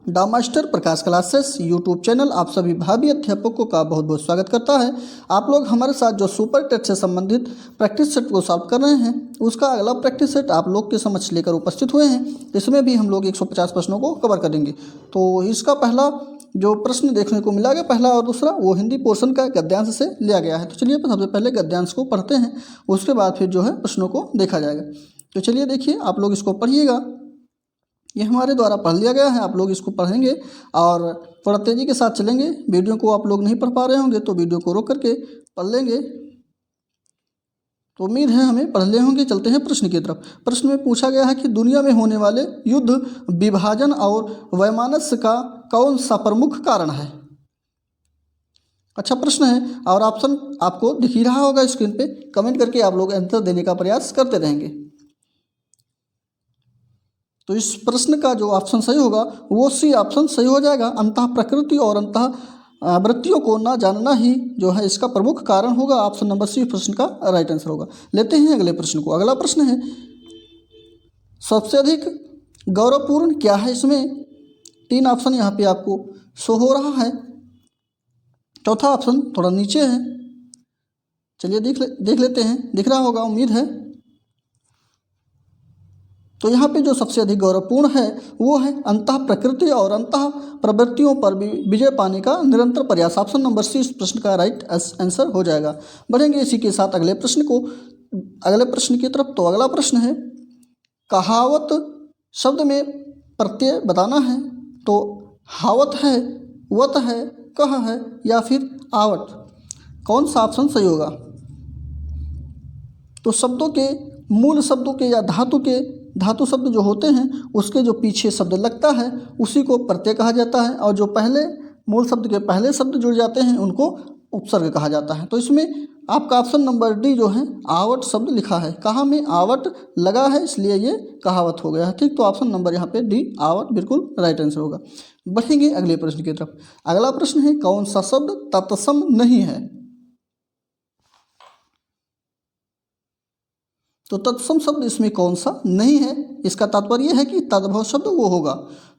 The master Prakash classes YouTube channel आप सभी भावी अध्यापकों का बहुत बहुत स्वागत करता है। आप लोग हमारे साथ जो सुपर टेट से संबंधित प्रैक्टिस सेट को सॉल्व कर रहे हैं, उसका अगला प्रैक्टिस सेट आप लोग के समक्ष लेकर उपस्थित हुए हैं। इसमें भी हम लोग 150 प्रश्नों को कवर करेंगे। तो इसका पहला जो प्रश्न देखने को मिला गया, पहला और दूसरा, वो हिंदी पोर्शन का गद्यांश से लिया गया है। तो चलिए सबसे पहले गद्यांश को पढ़ते हैं, उसके बाद फिर जो है प्रश्नों को देखा जाएगा। तो चलिए देखिए, आप लोग इसको पढ़िएगा। ये हमारे द्वारा पढ़ लिया गया है, आप लोग इसको पढ़ेंगे और थोड़ा तेज़ी के साथ चलेंगे। वीडियो को आप लोग नहीं पढ़ पा रहे होंगे तो वीडियो को रोक करके पढ़ लेंगे। तो उम्मीद है हमें पढ़ ले होंगे। चलते हैं प्रश्न की तरफ। प्रश्न में पूछा गया है कि दुनिया में होने वाले युद्ध, विभाजन और वैमनस्य का कौन सा प्रमुख कारण है। अच्छा प्रश्न है और ऑप्शन आपको दिख ही रहा होगा स्क्रीन पे। कमेंट करके आप लोग आंसर देने का प्रयास करते रहेंगे। तो इस प्रश्न का जो ऑप्शन सही होगा वो सी ऑप्शन सही हो जाएगा। अंतः प्रकृति और अंतः वृत्तियों को न जानना ही जो है इसका प्रमुख कारण होगा। ऑप्शन नंबर सी प्रश्न का राइट आंसर होगा। लेते हैं अगले प्रश्न को। अगला प्रश्न है, सबसे अधिक गौरवपूर्ण क्या है। इसमें 3 ऑप्शन यहाँ पे आपको शो हो रहा है। चौथा ऑप्शन थोड़ा नीचे है। चलिए देख लेते हैं, दिख रहा होगा उम्मीद है। तो यहाँ पे जो सबसे अधिक गौरवपूर्ण है वो है अंतः प्रकृति और अंतः प्रवृत्तियों पर विजय पाने का निरंतर प्रयास। ऑप्शन नंबर सी इस प्रश्न का राइट आंसर हो जाएगा। बढ़ेंगे इसी के साथ अगले प्रश्न की तरफ। तो अगला प्रश्न है, कहावत शब्द में प्रत्यय बताना है। तो हावत है, वत है, कह है या फिर आवत, कौन सा ऑप्शन सही होगा। तो शब्दों के मूल शब्दों के या धातु शब्द जो होते हैं उसके जो पीछे शब्द लगता है उसी को प्रत्यय कहा जाता है, और जो पहले मूल शब्द के पहले शब्द जुड़ जाते हैं उनको उपसर्ग कहा जाता है। तो इसमें आपका ऑप्शन नंबर डी जो है आवट शब्द लिखा है। कहाँ में आवट लगा है इसलिए ये कहावत हो गया है। ठीक, तो ऑप्शन नंबर यहाँ पे डी आवट बिल्कुल राइट आंसर होगा। बढ़ेंगे अगले प्रश्न की तरफ। अगला प्रश्न है, कौन सा शब्द तत्सम नहीं है। तो तत्सम शब्द इसमें कौन सा नहीं है, इसका तात्पर्य है कि तद्भव शब्द वो होगा।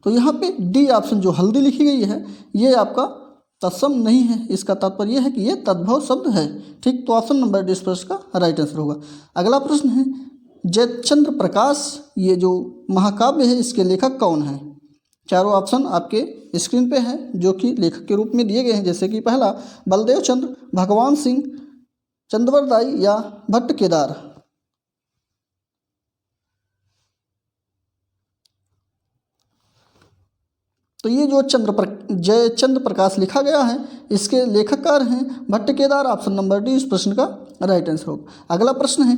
तो यहाँ पे डी ऑप्शन जो हल्दी लिखी गई है ये आपका तत्सम नहीं है, इसका तात्पर्य है कि ये तद्भव शब्द है। ठीक, तो ऑप्शन नंबर डी इस प्रश्न का राइट आंसर होगा। अगला प्रश्न है, जयचंद्र प्रकाश ये जो महाकाव्य है इसके लेखक कौन है। चारों ऑप्शन आपके स्क्रीन पे हैं जो कि लेखक के रूप में दिए गए हैं। जैसे कि पहला बलदेव चंद्र, भगवान सिंह, चंद्रवरदाई या भट्ट केदार। तो ये जो जयचंद्र प्रकाश लिखा गया है इसके लेखककार हैं Bhatt Kedar. Option number D इस प्रश्न का राइट आंसर होगा। अगला प्रश्न है,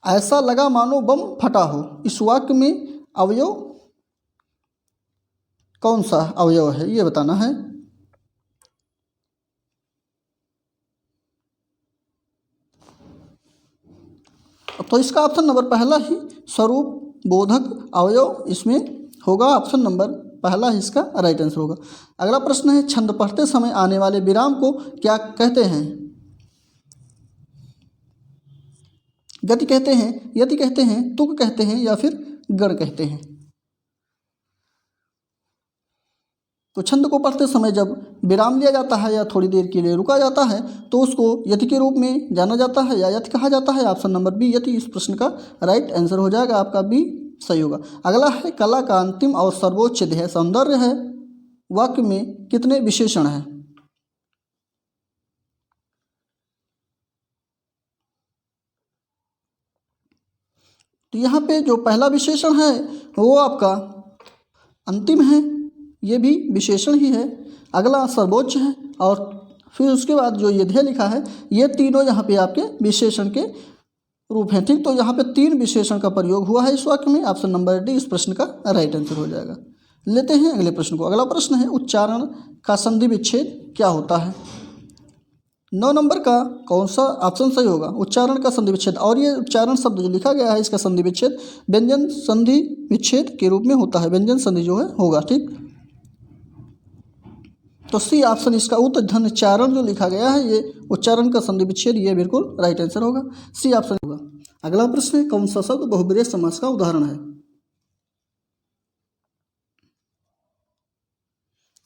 ऐसा लगा मानो बम फटा हो, इस वाक्य में अवयव कौन सा अवयव है ये बताना है। तो इसका ऑप्शन नंबर पहला ही स्वरूप बोधक अवयव इसमें होगा। ऑप्शन नंबर पहला ही इसका राइट आंसर होगा। अगला प्रश्न है, छंद पढ़ते समय आने वाले विराम को क्या कहते हैं। गति कहते हैं, यति कहते हैं, तुक कहते हैं या फिर गण कहते हैं। तो छंद को पढ़ते समय जब विराम लिया जाता है या थोड़ी देर के लिए रुका जाता है तो उसको यति के रूप में जाना जाता है या यति कहा जाता है। ऑप्शन नंबर बी यति इस प्रश्न का राइट आंसर हो जाएगा, आपका बी सही होगा। अगला है, कला का अंतिम और सर्वोच्च ध्येय सौंदर्य है, वाक्य में कितने विशेषण हैं। तो यहाँ पे जो पहला विशेषण है वो आपका अंतिम है, ये भी विशेषण ही है। अगला सर्वोच्च है और फिर उसके बाद जो ये ध्येय लिखा है ये तीनों यहाँ पे आपके विशेषण के रूप हैं। ठीक, तो यहाँ पे 3 विशेषण का प्रयोग हुआ है इस वाक्य में। ऑप्शन नंबर डी इस प्रश्न का राइट आंसर हो जाएगा। लेते हैं अगले प्रश्न को। अगला प्रश्न है, उच्चारण का संधि विच्छेद क्या होता है। 9 नंबर का कौन सा ऑप्शन सही होगा, उच्चारण का संधि विच्छेद। और ये उच्चारण शब्द जो लिखा गया है इसका संधि विच्छेद व्यंजन संधि विच्छेद के रूप में होता है। व्यंजन संधि जो है होगा। ठीक, तो सी ऑप्शन इसका उत्तधन चारण जो लिखा गया है ये उच्चारण का संधि विच्छेद, ये बिल्कुल राइट आंसर होगा, सी ऑप्शन होगा। अगला प्रश्न है, कौन सा शब्द बहुब्रीहि समास का उदाहरण है।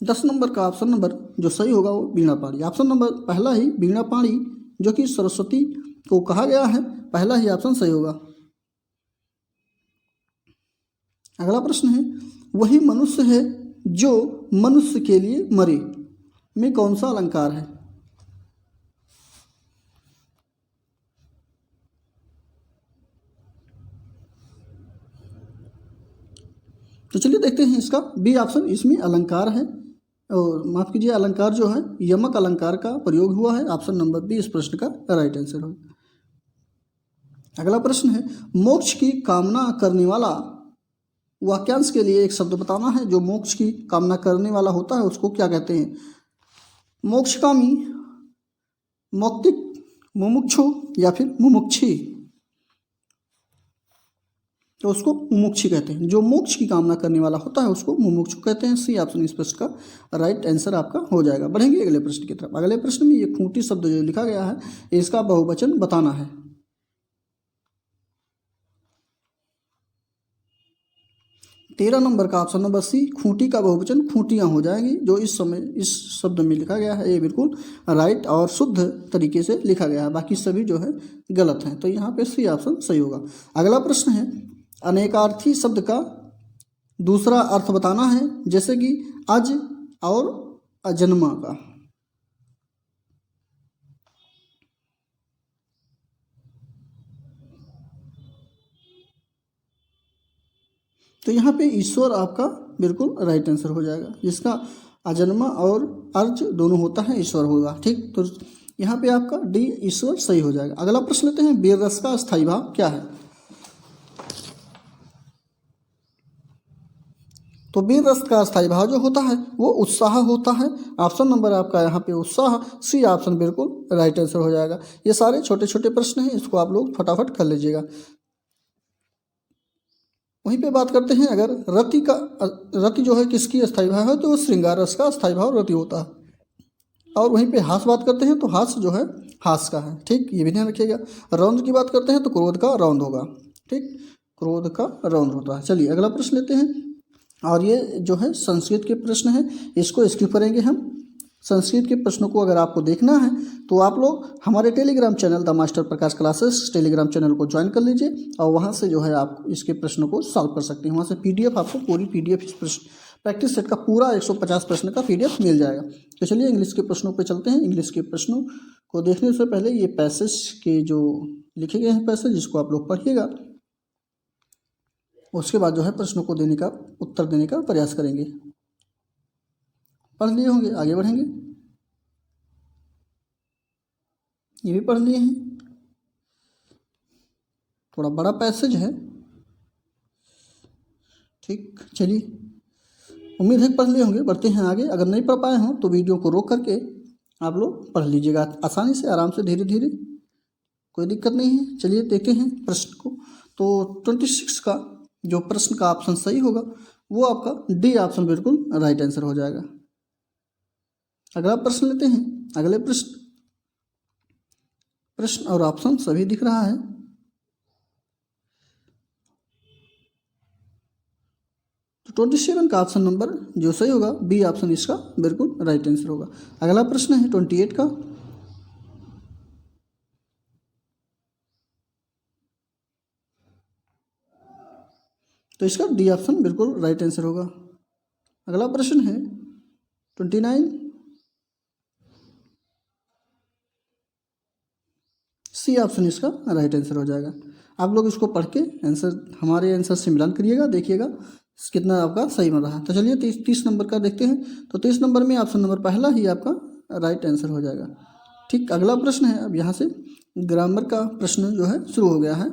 10 नंबर का ऑप्शन नंबर जो सही होगा वो वीणा पाणी। ऑप्शन नंबर पहला ही वीणा पाणी जो कि सरस्वती को कहा गया है, पहला ही ऑप्शन सही होगा। अगला प्रश्न है, वही मनुष्य है जो मनुष्य के लिए मरे में कौन सा अलंकार है? तो चलिए देखते हैं इसका बी ऑप्शन, इसमें अलंकार है, और माफ कीजिए अलंकार जो है यमक अलंकार का प्रयोग हुआ है। ऑप्शन नंबर बी इस प्रश्न का राइट आंसर होगा। अगला प्रश्न है, मोक्ष की कामना करने वाला वाक्यांश के लिए एक शब्द बताना है। जो मोक्ष की कामना करने वाला होता है उसको क्या कहते हैं? मोक्षकामी, मौक्तिक, मुमुक्षु या फिर मुमुक्षी? तो उसको मुमुक्षी कहते हैं। जो मोक्ष की कामना करने वाला होता है उसको मुमुक्षु कहते हैं। सी ऑप्शन इस प्रश्न का राइट आंसर आपका हो जाएगा। बढ़ेंगे अगले प्रश्न की तरफ। अगले प्रश्न में ये खूंटी शब्द जो लिखा गया है इसका बहुवचन बताना है। 13 नंबर का ऑप्शन नंबर सी, खूंटी का बहुवचन खूंटियाँ हो जाएंगी। जो इस समय इस शब्द में लिखा गया है ये बिल्कुल राइट और शुद्ध तरीके से लिखा गया है, बाकी सभी जो है गलत हैं। तो यहाँ पे सी ऑप्शन सही होगा। अगला प्रश्न है, अनेकार्थी शब्द का दूसरा अर्थ बताना है, जैसे कि अज और अजन्मा का। तो यहाँ पे ईश्वर आपका बिल्कुल राइट आंसर हो जाएगा, जिसका अजन्मा और अर्ज दोनों होता है ईश्वर होगा। ठीक, तो यहाँ पे आपका डी ईश्वर सही हो जाएगा। अगला प्रश्न लेते हैं, वीर रस का स्थायी भाव क्या है? तो वीर रस का स्थायी भाव जो होता है वो उत्साह होता है। ऑप्शन नंबर आपका यहाँ पे उत्साह, सी ऑप्शन बिल्कुल राइट आंसर हो जाएगा। ये सारे छोटे छोटे प्रश्न हैं, इसको आप लोग फटाफट कर लीजिएगा। वहीं पे बात करते हैं, अगर रति का, रति जो है किसकी स्थायी भाव है? तो श्रृंगार रस का स्थायी भाव रति होता है। और वहीं पे हास बात करते हैं तो हास जो है हास का है। ठीक, ये भी ध्यान रखिएगा। रौद्र की बात करते हैं तो क्रोध का रौंद होगा। ठीक, क्रोध का रौंद होता है। चलिए अगला प्रश्न लेते हैं, और ये जो है संस्कृत के प्रश्न है, इसको स्किप करेंगे हम। संस्कृत के प्रश्नों को अगर आपको देखना है तो आप लोग हमारे Telegram channel the master Prakash classes Telegram channel को ज्वाइन कर लीजिए, और वहाँ से जो है आप इसके प्रश्नों को सॉल्व कर सकते हैं। वहाँ से पीडीएफ आपको पूरी पीडीएफ इस प्रश्न प्रैक्टिस सेट का पूरा 150 प्रश्न का पीडीएफ मिल जाएगा। तो चलिए इंग्लिश के प्रश्नों पर चलते हैं। इंग्लिश के प्रश्नों को देखने से पहले ये पैसेज के जो लिखे गए हैं पैसेज, जिसको आप लोग पढ़िएगा, उसके बाद जो है प्रश्नों को देने का उत्तर देने का प्रयास करेंगे। पढ़ लिए होंगे, आगे बढ़ेंगे। ये भी पढ़ लिए हैं, थोड़ा बड़ा पैसेज है। ठीक, चलिए उम्मीद है पढ़ लिए होंगे। बढ़ते हैं आगे। अगर नहीं पढ़ पाए हों तो वीडियो को रोक करके आप लोग पढ़ लीजिएगा आसानी से, आराम से, धीरे धीरे, कोई दिक्कत नहीं है। चलिए देखते हैं प्रश्न को। तो 26 का जो प्रश्न का ऑप्शन सही होगा वो आपका डी ऑप्शन बिल्कुल राइट आंसर हो जाएगा। अगला प्रश्न लेते हैं। अगले प्रश्न और ऑप्शन सभी दिख रहा है। तो 27 का ऑप्शन नंबर जो सही होगा बी ऑप्शन इसका बिल्कुल राइट आंसर होगा। अगला प्रश्न है 28 का। तो इसका डी ऑप्शन बिल्कुल राइट आंसर होगा। अगला प्रश्न है 29, सी ऑप्शन इसका राइट आंसर हो जाएगा। आप लोग इसको पढ़ के आंसर हमारे आंसर से मिलान करिएगा, देखिएगा कितना आपका सही बन रहा है। तो चलिए 30 नंबर का देखते हैं। तो 30 नंबर में ऑप्शन नंबर पहला ही आपका राइट आंसर हो जाएगा। ठीक, अगला प्रश्न है, अब यहाँ से ग्रामर का प्रश्न जो है शुरू हो गया है।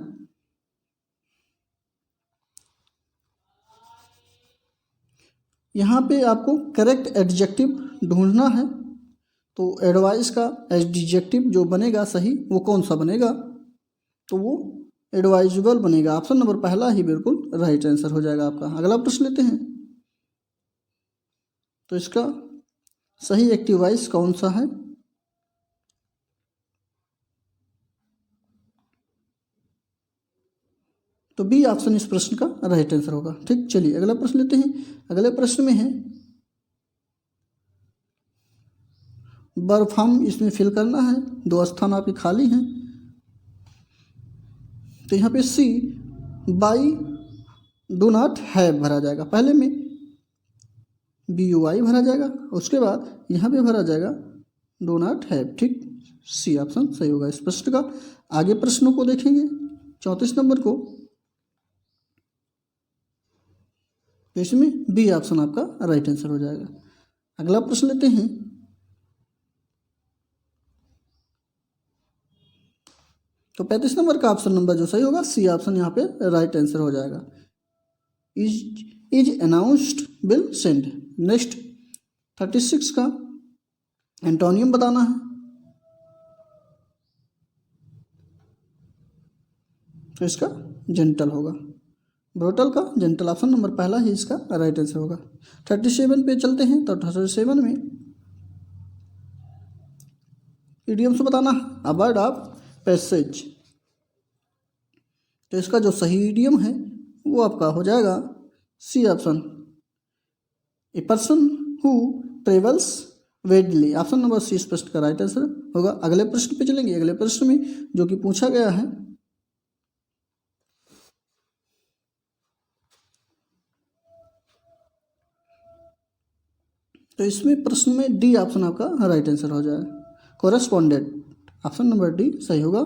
यहाँ पे आपको करेक्ट एडजेक्टिव ढूंढना है। तो एडवाइस का एडजेक्टिव जो बनेगा सही वो कौन सा बनेगा? तो वो एडवाइजेबल बनेगा। ऑप्शन नंबर पहला ही बिल्कुल राइट आंसर हो जाएगा आपका। अगला प्रश्न लेते हैं। तो इसका सही एक्टिव वॉइस कौन सा है? तो बी ऑप्शन इस प्रश्न का राइट आंसर होगा। ठीक, चलिए अगला प्रश्न लेते हैं। अगले प्रश्न में है वर्ब फॉर्म इसमें फिल करना है, 2 स्थान आपके खाली हैं। तो यहाँ पे सी बाई डू नॉट हैव भरा जाएगा, पहले में BUI भरा जाएगा, उसके बाद यहाँ पे भरा जाएगा डू नॉट हैव। ठीक, सी ऑप्शन सही होगा इस प्रश्न का। आगे प्रश्नों को देखेंगे 34 नंबर को, तो इसमें बी ऑप्शन आपका राइट आंसर हो जाएगा। अगला प्रश्न लेते हैं, तो 35 नंबर का ऑप्शन नंबर जो सही होगा सी ऑप्शन यहाँ पे राइट आंसर हो जाएगा। Is announced will send. Next 36 का एंटोनियम बताना है, तो इसका जेंटल होगा। ब्रोटल का जेंटल ऑप्शन नंबर पहला ही इसका राइट आंसर होगा। 37 पे चलते हैं, तो 37 में इडियम्स बताना है, अ वर्ड ऑफ पैसेज। तो इसका जो सही इडियम है वो आपका हो जाएगा C option, a person who travels widely. Option number C इस प्रश्न का राइट आंसर होगा। अगले प्रश्न पे चलेंगे। अगले प्रश्न में जो कि पूछा गया है, तो इसमें प्रश्न में डी ऑप्शन आपका राइट आंसर हो जाएगा। कोरेस्पॉन्डेंट ऑप्शन नंबर डी सही होगा।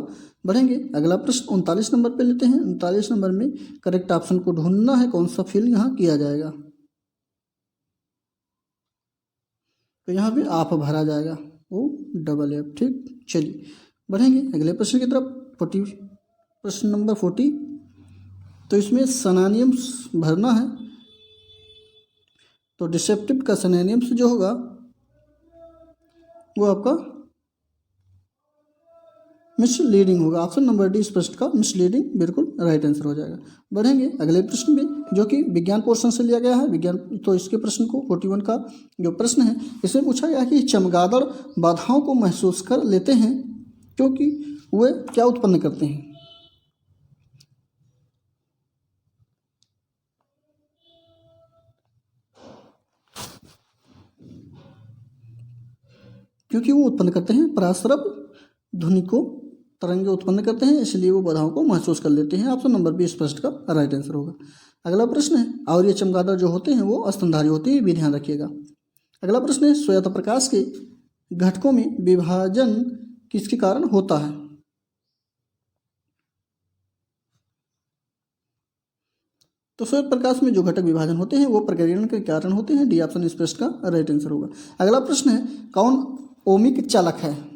बढ़ेंगे अगला प्रश्न 39 नंबर पे लेते हैं। 39 नंबर में करेक्ट ऑप्शन को ढूंढना है, कौन सा फिल यहाँ किया जाएगा। तो यहाँ पे आप भरा जाएगा OFF। ठीक, चलिए बढ़ेंगे अगले प्रश्न की तरफ। 40 प्रश्न नंबर 40, तो इसमें सिनोनिम्स भरना है। तो डिसेप्टिव का सिनोनिम्स जो होगा वो आपका मिसलीडिंग होगा। ऑप्शन नंबर डी इस प्रश्न का मिसलीडिंग बिल्कुल राइट आंसर हो जाएगा। बढ़ेंगे अगले प्रश्न में जो कि विज्ञान पोर्शन से लिया गया है, विज्ञान। तो इसके प्रश्न को 41 का जो प्रश्न है, इसमें पूछा गया कि चमगादड़ बाधाओं को महसूस कर लेते हैं क्योंकि वे क्या उत्पन्न करते हैं। क्योंकि वो उत्पन्न करते हैं पराश्रव ध्वनि को, तरंगे उत्पन्न करते हैं, इसलिए वो बाधाओं को महसूस कर लेते हैं। ऑप्शन नंबर बी इस प्रश्न का राइट आंसर होगा। अगला प्रश्न है, और ये चमगादड़ जो होते हैं वो स्तनधारी होते हैं, भी ध्यान रखिएगा। अगला प्रश्न है, श्वेत प्रकाश के घटकों में विभाजन किसके कारण होता है। तो श्वेत प्रकाश में जो घटक विभाजन होते हैं वो प्रकीर्णन के कारण होते हैं। डी ऑप्शन इस प्रश्न का राइट आंसर होगा। अगला प्रश्न है, कौन ओमिक चालक है।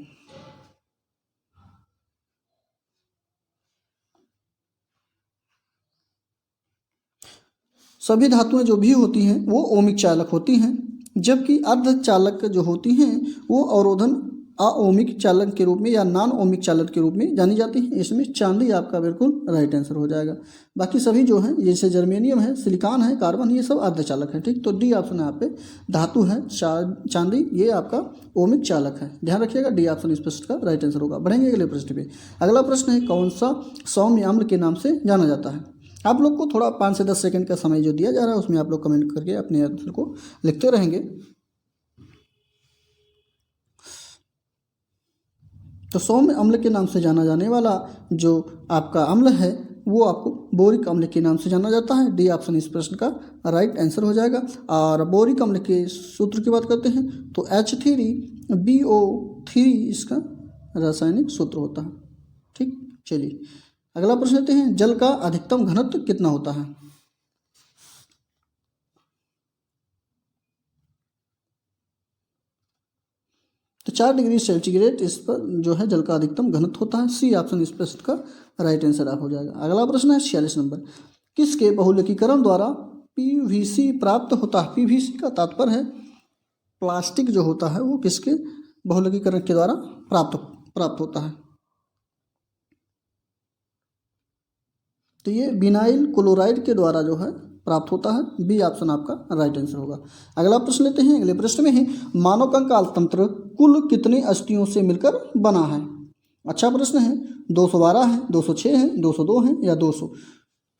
सभी धातुएं जो भी होती हैं वो ओमिक चालक होती हैं, जबकि अर्धचालक जो होती हैं वो अवरोधन अओमिक चालक के रूप में या नॉन ओमिक चालक के रूप में जानी जाती है। इसमें चांदी आपका बिल्कुल राइट आंसर हो जाएगा। बाकी सभी जो हैं, जैसे जर्मेनियम है, सिलिकॉन है, कार्बन, ये सब अर्धचालक है। ठीक, तो डी ऑप्शन यहाँ पे धातु है चांदी, ये आपका ओमिक चालक है, ध्यान रखिएगा। डी ऑप्शन इस प्रश्न का राइट आंसर होगा। बढ़ेंगे अगले प्रश्न पे। अगला प्रश्न है, कौन सा सौम्य अम्ल के नाम से जाना जाता है। आप लोग को थोड़ा 5 से 10 सेकंड का समय जो दिया जा रहा है उसमें आप लोग कमेंट करके अपने आंसर को लिखते रहेंगे। तो सौम्य अम्ल के नाम से जाना जाने वाला जो आपका अम्ल है वो आपको बोरिक अम्ल के नाम से जाना जाता है। डी ऑप्शन इस प्रश्न का राइट आंसर हो जाएगा। और बोरिक अम्ल के सूत्र की बात करते हैं तो H3BO3 इसका रासायनिक सूत्र होता है। ठीक, चलिए अगला प्रश्न लेते हैं, जल का अधिकतम घनत्व कितना होता है। तो 4 डिग्री सेंटीग्रेड इस पर जो है जल का अधिकतम घनत्व होता है। सी ऑप्शन इस प्रश्न का राइट आंसर हो जाएगा। अगला प्रश्न है 46 नंबर, किसके बहुलकीकरण द्वारा PVC प्राप्त होता है। PVC का तात्पर्य है प्लास्टिक जो होता है वो किसके बहुलकीकरण के द्वारा प्राप्त होता है। तो ये विनाइल क्लोराइड के द्वारा जो है प्राप्त होता है। बी ऑप्शन आपका राइट आंसर होगा। अगला प्रश्न लेते हैं। अगले प्रश्न में है, मानव कंकाल तंत्र कुल कितनी अस्थियों से मिलकर बना है। अच्छा प्रश्न है। 212 है, 206 है, 202 है या 200।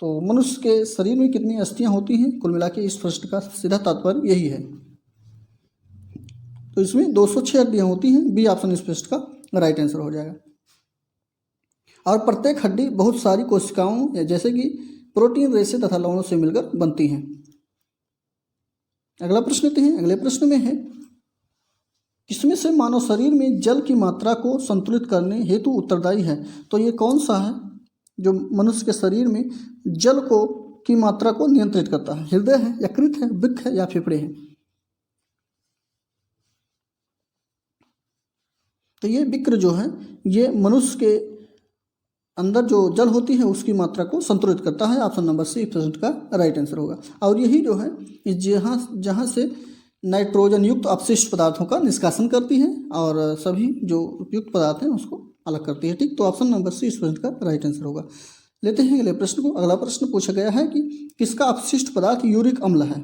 तो मनुष्य के शरीर में कितनी अस्थियां होती हैं कुल मिला के, इस प्रश्न का सीधा तात्पर्य यही है। तो इसमें 206 हड्डियाँ होती हैं। बी ऑप्शन इस प्रश्न का राइट आंसर हो जाएगा। और प्रत्येक हड्डी बहुत सारी कोशिकाओं जैसे कि प्रोटीन, रेशे तथा लवणों से मिलकर बनती हैं। अगला प्रश्न लेते हैं। अगले प्रश्न में है, किसमें से मानव शरीर में जल की मात्रा को संतुलित करने हेतु उत्तरदायी है? तो ये कौन सा है जो मनुष्य के शरीर में जल को की मात्रा को नियंत्रित करता है? हृदय है, यकृत है, वृक्क है या फेफड़े हैं? तो ये विक्र जो है ये मनुष्य के अंदर जो जल होती है उसकी मात्रा को संतुलित करता है। ऑप्शन नंबर सी प्रश्न का राइट आंसर होगा। और यही जो है जहाँ से नाइट्रोजन युक्त अपशिष्ट पदार्थों का निष्कासन करती है और सभी जो उपयुक्त पदार्थ हैं उसको अलग करती है। ठीक, तो ऑप्शन नंबर सी इस प्रश्न का राइट आंसर होगा। लेते हैं अगले प्रश्न को। अगला प्रश्न पूछा गया है कि किसका अपशिष्ट पदार्थ यूरिक अम्ल है?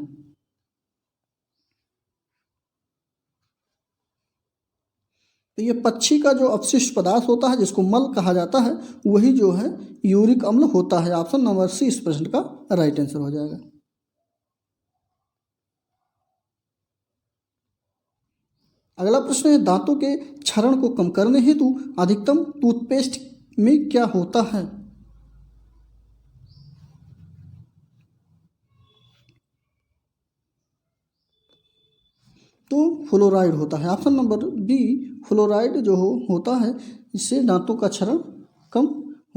तो ये पक्षी का जो अपशिष्ट पदार्थ होता है जिसको मल कहा जाता है वही जो है यूरिक अम्ल होता है। ऑप्शन नंबर सी इस प्रश्न का राइट आंसर हो जाएगा। अगला प्रश्न है, दांतों के क्षरण को कम करने हेतु अधिकतम टूथपेस्ट में क्या होता है? तो फ्लोराइड होता है। ऑप्शन नंबर बी फ्लोराइड जो होता है इससे दांतों का क्षरण कम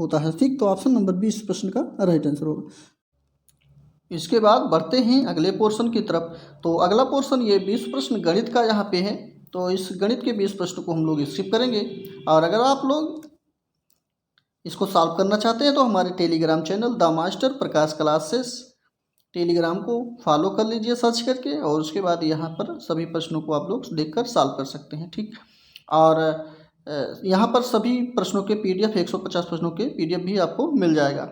होता है। ठीक, तो ऑप्शन नंबर बी इस प्रश्न का राइट आंसर होगा। इसके बाद बढ़ते हैं अगले पोर्शन की तरफ। तो अगला पोर्शन ये 20 प्रश्न गणित का यहाँ पे है। तो इस गणित के 20 प्रश्न को हम लोग स्किप करेंगे। और अगर आप लोग इसको सॉल्व करना चाहते हैं तो हमारे Telegram channel the master Prakash classes Telegram को फॉलो कर लीजिए सर्च करके, और उसके बाद यहाँ पर सभी प्रश्नों को आप लोग देखकर सॉल्व कर सकते हैं। ठीक, और यहाँ पर सभी प्रश्नों के PDF 150 प्रश्नों के PDF भी आपको मिल जाएगा।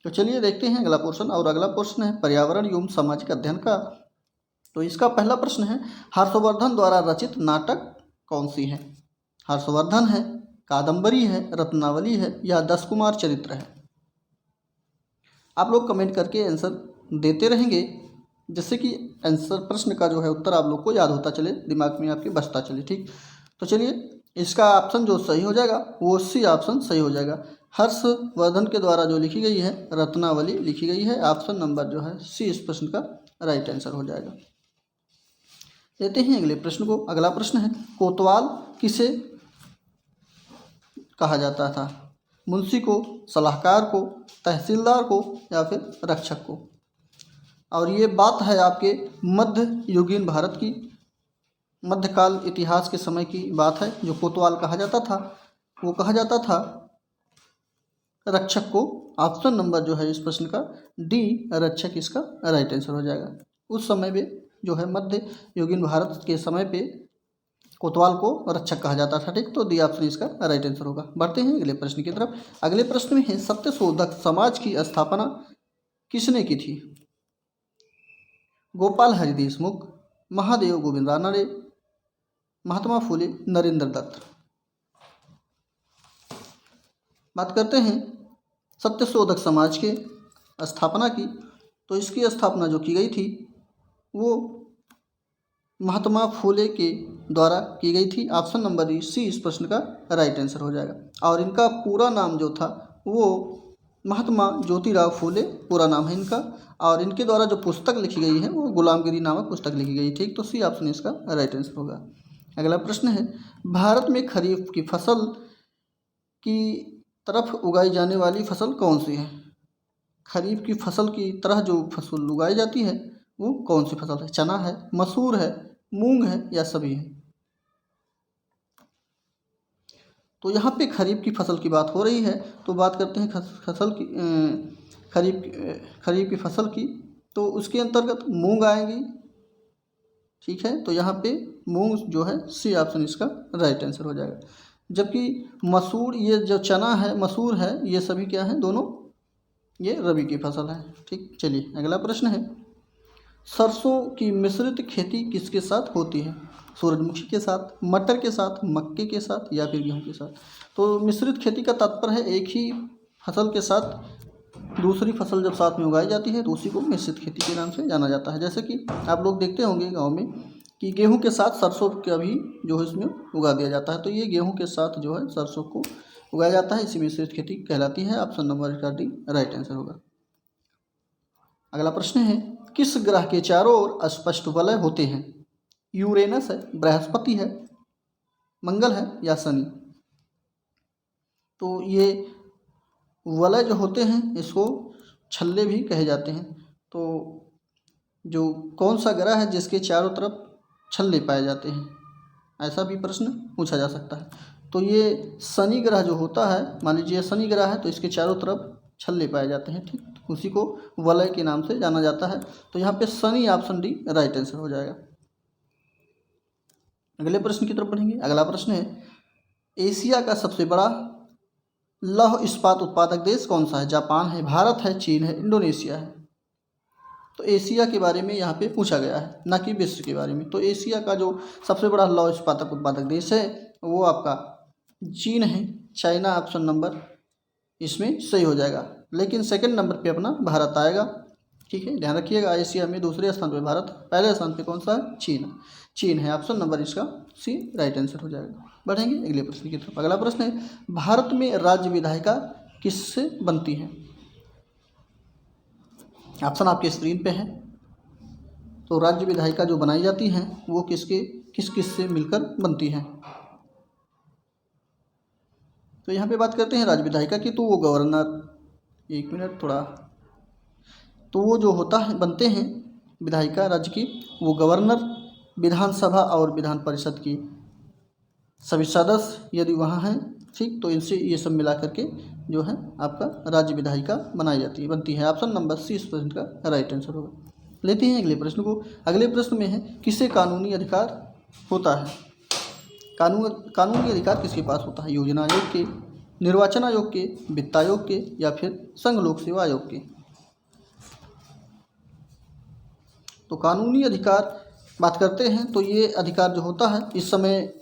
तो चलिए देखते हैं अगला पोर्शन। और अगला पोर्शन है पर्यावरण एवं सामाजिक अध्ययन का। तो इसका पहला प्रश्न है, हर्षवर्धन द्वारा रचित नाटक कौन सी है? हर्षवर्धन है, कादम्बरी है, रत्नावली है या 10 कुमार चरित्र है? आप लोग कमेंट करके आंसर देते रहेंगे जिससे कि आंसर प्रश्न का जो है उत्तर आप लोग को याद होता चले, दिमाग में आपके बसता चले। ठीक, तो चलिए इसका ऑप्शन जो सही हो जाएगा वो सी ऑप्शन सही हो जाएगा। हर्षवर्धन के द्वारा जो लिखी गई है रत्नावली लिखी गई है। ऑप्शन नंबर जो है सी इस प्रश्न का राइट आंसर हो जाएगा। लेते हैं अगले प्रश्न को। अगला प्रश्न है, कोतवाल किसे कहा जाता था? मुंशी को, सलाहकार को, तहसीलदार को या फिर रक्षक को? और ये बात है आपके मध्ययुगीन भारत की, मध्यकाल इतिहास के समय की बात है। जो कोतवाल कहा जाता था वो कहा जाता था रक्षक को। ऑप्शन नंबर जो है इस प्रश्न का डी रक्षक इसका राइट आंसर हो जाएगा। उस समय में जो है मध्ययुगीन भारत के समय पे कोतवाल को रक्षक कहा जाता था। ठीक, तो डी ऑप्शन इसका राइट आंसर होगा। बढ़ते हैं अगले प्रश्न की तरफ। अगले प्रश्न में है, सत्यशोधक समाज की स्थापना किसने की थी? गोपाल हरि देशमुख, महादेव गोविंद रानड़े, महात्मा फुले, नरेंद्र दत्त? बात करते हैं सत्यशोधक समाज के स्थापना की। तो इसकी स्थापना जो की गई थी वो महात्मा फुले के द्वारा की गई थी। ऑप्शन नंबर सी इस प्रश्न का राइट आंसर हो जाएगा। और इनका पूरा नाम जो था वो महात्मा ज्योतिराव फुले पूरा नाम है इनका। और इनके द्वारा जो पुस्तक लिखी गई है वो गुलामगिरी नामक पुस्तक लिखी गई। ठीक, तो सी ऑप्शन इसका राइट आंसर होगा। अगला प्रश्न है, भारत में खरीफ की फसल की तरफ उगाई जाने वाली फसल कौन सी है? खरीफ की फसल की तरह जो फसल उगाई जाती है वो कौन सी फसल है? चना है, मसूर है, मूंग है या सभी है? तो यहाँ पे खरीफ की फसल की बात हो रही है। तो बात करते हैं फसल की खरीफ की फसल की। तो उसके अंतर्गत मूंग आएगी। ठीक है, तो यहाँ पे मूंग जो है सी ऑप्शन इसका राइट आंसर हो जाएगा। जबकि मसूर, ये जो चना है, मसूर है, ये सभी क्या है? दोनों ये रबी की फसल है। ठीक, चलिए अगला प्रश्न है, सरसों की मिश्रित खेती किसके साथ होती है? सूरजमुखी के साथ, मटर के साथ, मक्के के साथ या फिर गेहूँ के साथ? तो मिश्रित खेती का तात्पर्य है एक ही फसल के साथ दूसरी फसल जब साथ में उगाई जाती है तो उसी को मिश्रित खेती के नाम से जाना जाता है। जैसे कि आप लोग देखते होंगे गांव में कि गेहूं के साथ सरसों का भी जो है इसमें उगा दिया जाता है। तो ये गेहूं के साथ जो है सरसों को उगाया जाता है, इसी मिश्रित खेती कहलाती है। ऑप्शन नंबर इसका डी राइट आंसर होगा। अगला प्रश्न है, किस ग्रह के चारों ओर स्पष्ट वलय होते हैं? यूरेनस है, बृहस्पति है, मंगल है या शनि? तो ये वलय जो होते हैं इसको छल्ले भी कहे जाते हैं। तो जो कौन सा ग्रह है जिसके चारों तरफ छल्ले पाए जाते हैं, ऐसा भी प्रश्न पूछा जा सकता है। तो ये शनि ग्रह जो होता है, मान लीजिए शनि ग्रह है तो इसके चारों तरफ छल्ले पाए जाते हैं, ठीक, तो उसी को वलय के नाम से जाना जाता है। तो यहाँ पे Shani option D right answer हो जाएगा। अगले प्रश्न की तरफ बढ़ेंगे। अगला प्रश्न है, एशिया का सबसे बड़ा लौह इस्पात उत्पादक देश कौन सा है? जापान है, भारत है, चीन है, इंडोनेशिया है? तो एशिया के बारे में यहाँ पे पूछा गया है, ना कि विश्व के बारे में। तो एशिया का जो सबसे बड़ा लौह इस्पात उत्पादक देश है वो आपका चीन है। चाइना ऑप्शन नंबर इसमें सही हो जाएगा, लेकिन सेकंड नंबर पे अपना भारत आएगा, ठीक है, ध्यान रखिएगा। एशिया में दूसरे स्थान पे भारत, पहले स्थान पे कौन सा है? चीन। चीन है, ऑप्शन नंबर इसका सी राइट आंसर हो जाएगा। बढ़ेंगे अगले प्रश्न की तरफ। अगला प्रश्न है, भारत में राज्य विधायिका किससे बनती है? ऑप्शन आपके स्क्रीन पे है। तो राज्य विधायिका जो बनाई जाती हैं वो किस किस से मिलकर बनती हैं? तो यहाँ पे बात करते हैं राज्य विधायिका की, तो वो गवर्नर, एक मिनट थोड़ा, तो वो जो होता है बनते हैं विधायिका राज्य की, वो गवर्नर, विधानसभा और विधान परिषद की सभी सदस्य यदि वहाँ हैं, ठीक, तो इनसे ये सब मिला करके जो है आपका राज्य विधायिका बनाई जाती है, बनती है। ऑप्शन नंबर सी इस प्रश्न का राइट आंसर होगा। लेते हैं अगले प्रश्न को। अगले प्रश्न में है, किसे कानूनी अधिकार होता है? कानूनी अधिकार किसके पास होता है? योजना आयोग के, निर्वाचन आयोग के, वित्त आयोग के या फिर संघ लोक सेवा आयोग के? तो कानूनी अधिकार बात करते हैं तो ये अधिकार जो होता है इस समय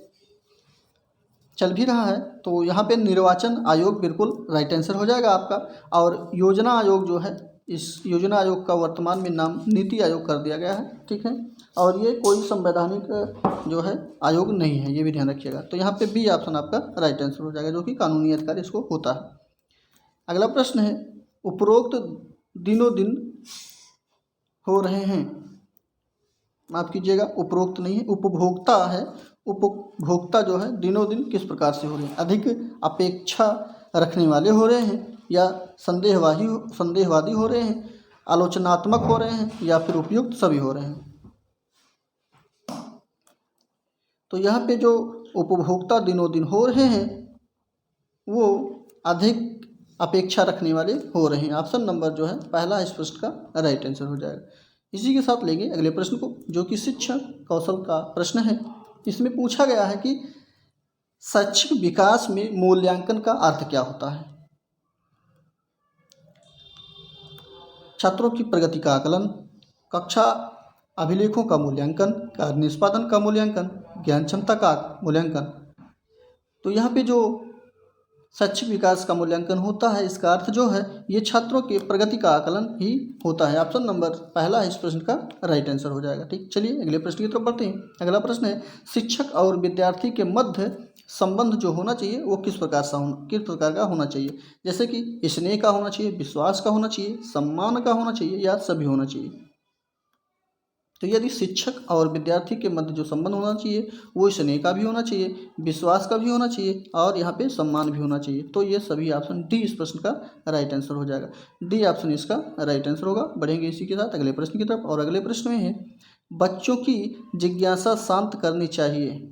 चल भी रहा है, तो यहाँ पे निर्वाचन आयोग बिल्कुल राइट आंसर हो जाएगा आपका। और योजना आयोग जो है, इस योजना आयोग का वर्तमान में नाम नीति आयोग कर दिया गया है, ठीक है, और ये कोई संवैधानिक जो है आयोग नहीं है, ये भी ध्यान रखिएगा। तो यहाँ पे बी ऑप्शन आपका राइट आंसर हो जाएगा, जो कि कानूनी अधिकार इसको होता है। अगला प्रश्न है, उपरोक्त दिनों दिन हो रहे हैं, माफ़ कीजिएगा उपरोक्त नहीं है, उपभोक्ता है, उपभोक्ता जो है दिनों दिन किस प्रकार से हो रहे हैं? अधिक अपेक्षा रखने वाले हो रहे हैं या संदेहवादी हो रहे हैं, आलोचनात्मक हो रहे हैं या फिर उपयुक्त सभी हो रहे हैं? तो यहाँ पे जो उपभोक्ता दिनों दिन हो रहे हैं वो अधिक अपेक्षा रखने वाले हो रहे हैं। ऑप्शन नंबर जो है पहला इस प्रश्न का राइट आंसर हो जाएगा। इसी के साथ लेंगे अगले प्रश्न को, जो कि शिक्षण कौशल का प्रश्न है। इसमें पूछा गया है कि शैक्षिक विकास में मूल्यांकन का अर्थ क्या होता है? छात्रों की प्रगति का आकलन, कक्षा अभिलेखों का मूल्यांकन, कार्य निष्पादन का मूल्यांकन, ज्ञान क्षमता का मूल्यांकन। तो यहाँ पे जो शैक्षिक विकास का मूल्यांकन होता है, इसका अर्थ जो है ये छात्रों के प्रगति का आकलन ही होता है। ऑप्शन नंबर पहला इस प्रश्न का राइट आंसर हो जाएगा, ठीक। चलिए अगले प्रश्न की तरफ बढ़ते हैं। अगला प्रश्न है, शिक्षक और विद्यार्थी के मध्य संबंध जो होना चाहिए वो किस प्रकार का होना चाहिए? जैसे कि स्नेह का होना चाहिए, विश्वास का होना चाहिए, सम्मान का होना चाहिए या सभी होना चाहिए? तो यदि शिक्षक और विद्यार्थी के मध्य जो संबंध होना चाहिए वो स्नेह का भी होना चाहिए, विश्वास का भी होना चाहिए और यहाँ पे सम्मान भी होना चाहिए। तो ये सभी ऑप्शन डी इस प्रश्न का राइट आंसर हो जाएगा। डी ऑप्शन इसका राइट आंसर होगा। बढ़ेंगे इसी के साथ अगले प्रश्न की तरफ, और अगले प्रश्न में है, बच्चों की जिज्ञासा शांत करनी चाहिए।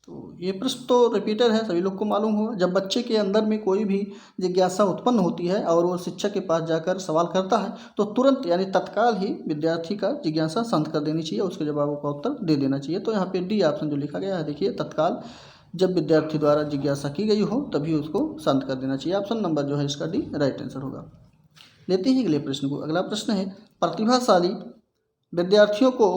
तो ये प्रश्न तो रिपीटर है, सभी लोग को मालूम होगा। जब बच्चे के अंदर में कोई भी जिज्ञासा उत्पन्न होती है और वो शिक्षक के पास जाकर सवाल करता है तो तुरंत यानी तत्काल ही विद्यार्थी का जिज्ञासा शांत कर देनी चाहिए, उसके जवाबों का उत्तर दे देना चाहिए। तो यहाँ पे डी ऑप्शन जो लिखा गया है, देखिए, तत्काल जब विद्यार्थी द्वारा जिज्ञासा की गई हो तभी उसको शांत कर देना चाहिए। ऑप्शन नंबर जो है इसका डी राइट आंसर होगा। लेते हैं अगले प्रश्न को। अगला प्रश्न है, प्रतिभाशाली विद्यार्थियों को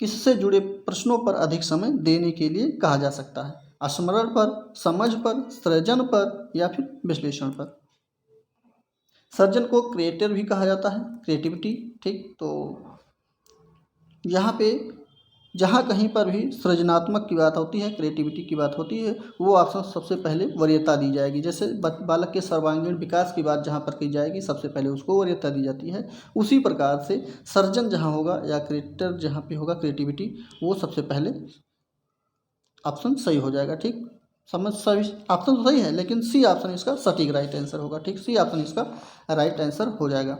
किससे जुड़े प्रश्नों पर अधिक समय देने के लिए कहा जा सकता है? स्मरण पर, समझ पर, सृजन पर या फिर विश्लेषण पर? सृजन को क्रिएटर भी कहा जाता है, क्रिएटिविटी, ठीक। तो यहाँ पे जहाँ कहीं पर भी सृजनात्मक की बात होती है, क्रिएटिविटी की बात होती है, वो ऑप्शन सबसे पहले वरीयता दी जाएगी। जैसे बालक के सर्वांगीण विकास की बात जहाँ पर की जाएगी, सबसे पहले उसको वरीयता दी जाती है। उसी प्रकार से सर्जन जहाँ होगा या क्रिएटर जहाँ पे होगा, क्रिएटिविटी, वो सबसे पहले ऑप्शन सही हो जाएगा। ठीक, समझ सभी ऑप्शन तो सही है, लेकिन सी ऑप्शन इसका सटीक राइट आंसर होगा। ठीक, सी ऑप्शन इसका राइट आंसर हो जाएगा।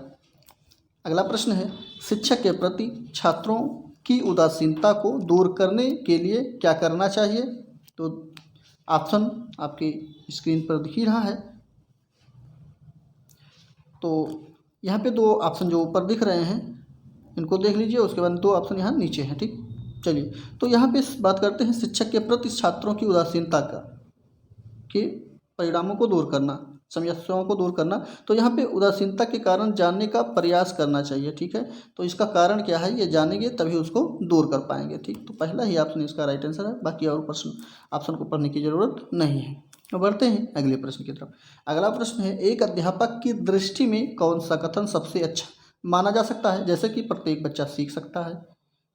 अगला प्रश्न है, शिक्षक के प्रति छात्रों की उदासीनता को दूर करने के लिए क्या करना चाहिए? तो ऑप्शन आपकी स्क्रीन पर दिख ही रहा है। तो यहाँ पे दो ऑप्शन जो ऊपर दिख रहे हैं इनको देख लीजिए, उसके बाद दो ऑप्शन यहाँ नीचे हैं। ठीक, चलिए तो यहाँ पे बात करते हैं शिक्षक के प्रति छात्रों की उदासीनता के परिणामों को दूर करना, समस्याओं को दूर करना। तो यहाँ पे उदासीनता के कारण जानने का प्रयास करना चाहिए। ठीक है, तो इसका कारण क्या है ये जानेंगे तभी उसको दूर कर पाएंगे। ठीक, तो पहला ही ऑप्शन इसका राइट आंसर है, बाकी और प्रश्न ऑप्शन को पढ़ने की जरूरत नहीं है। तो बढ़ते हैं अगले प्रश्न की तरफ। अगला प्रश्न है, एक अध्यापक की दृष्टि में कौन सा कथन सबसे अच्छा माना जा सकता है? जैसे कि प्रत्येक बच्चा सीख सकता है,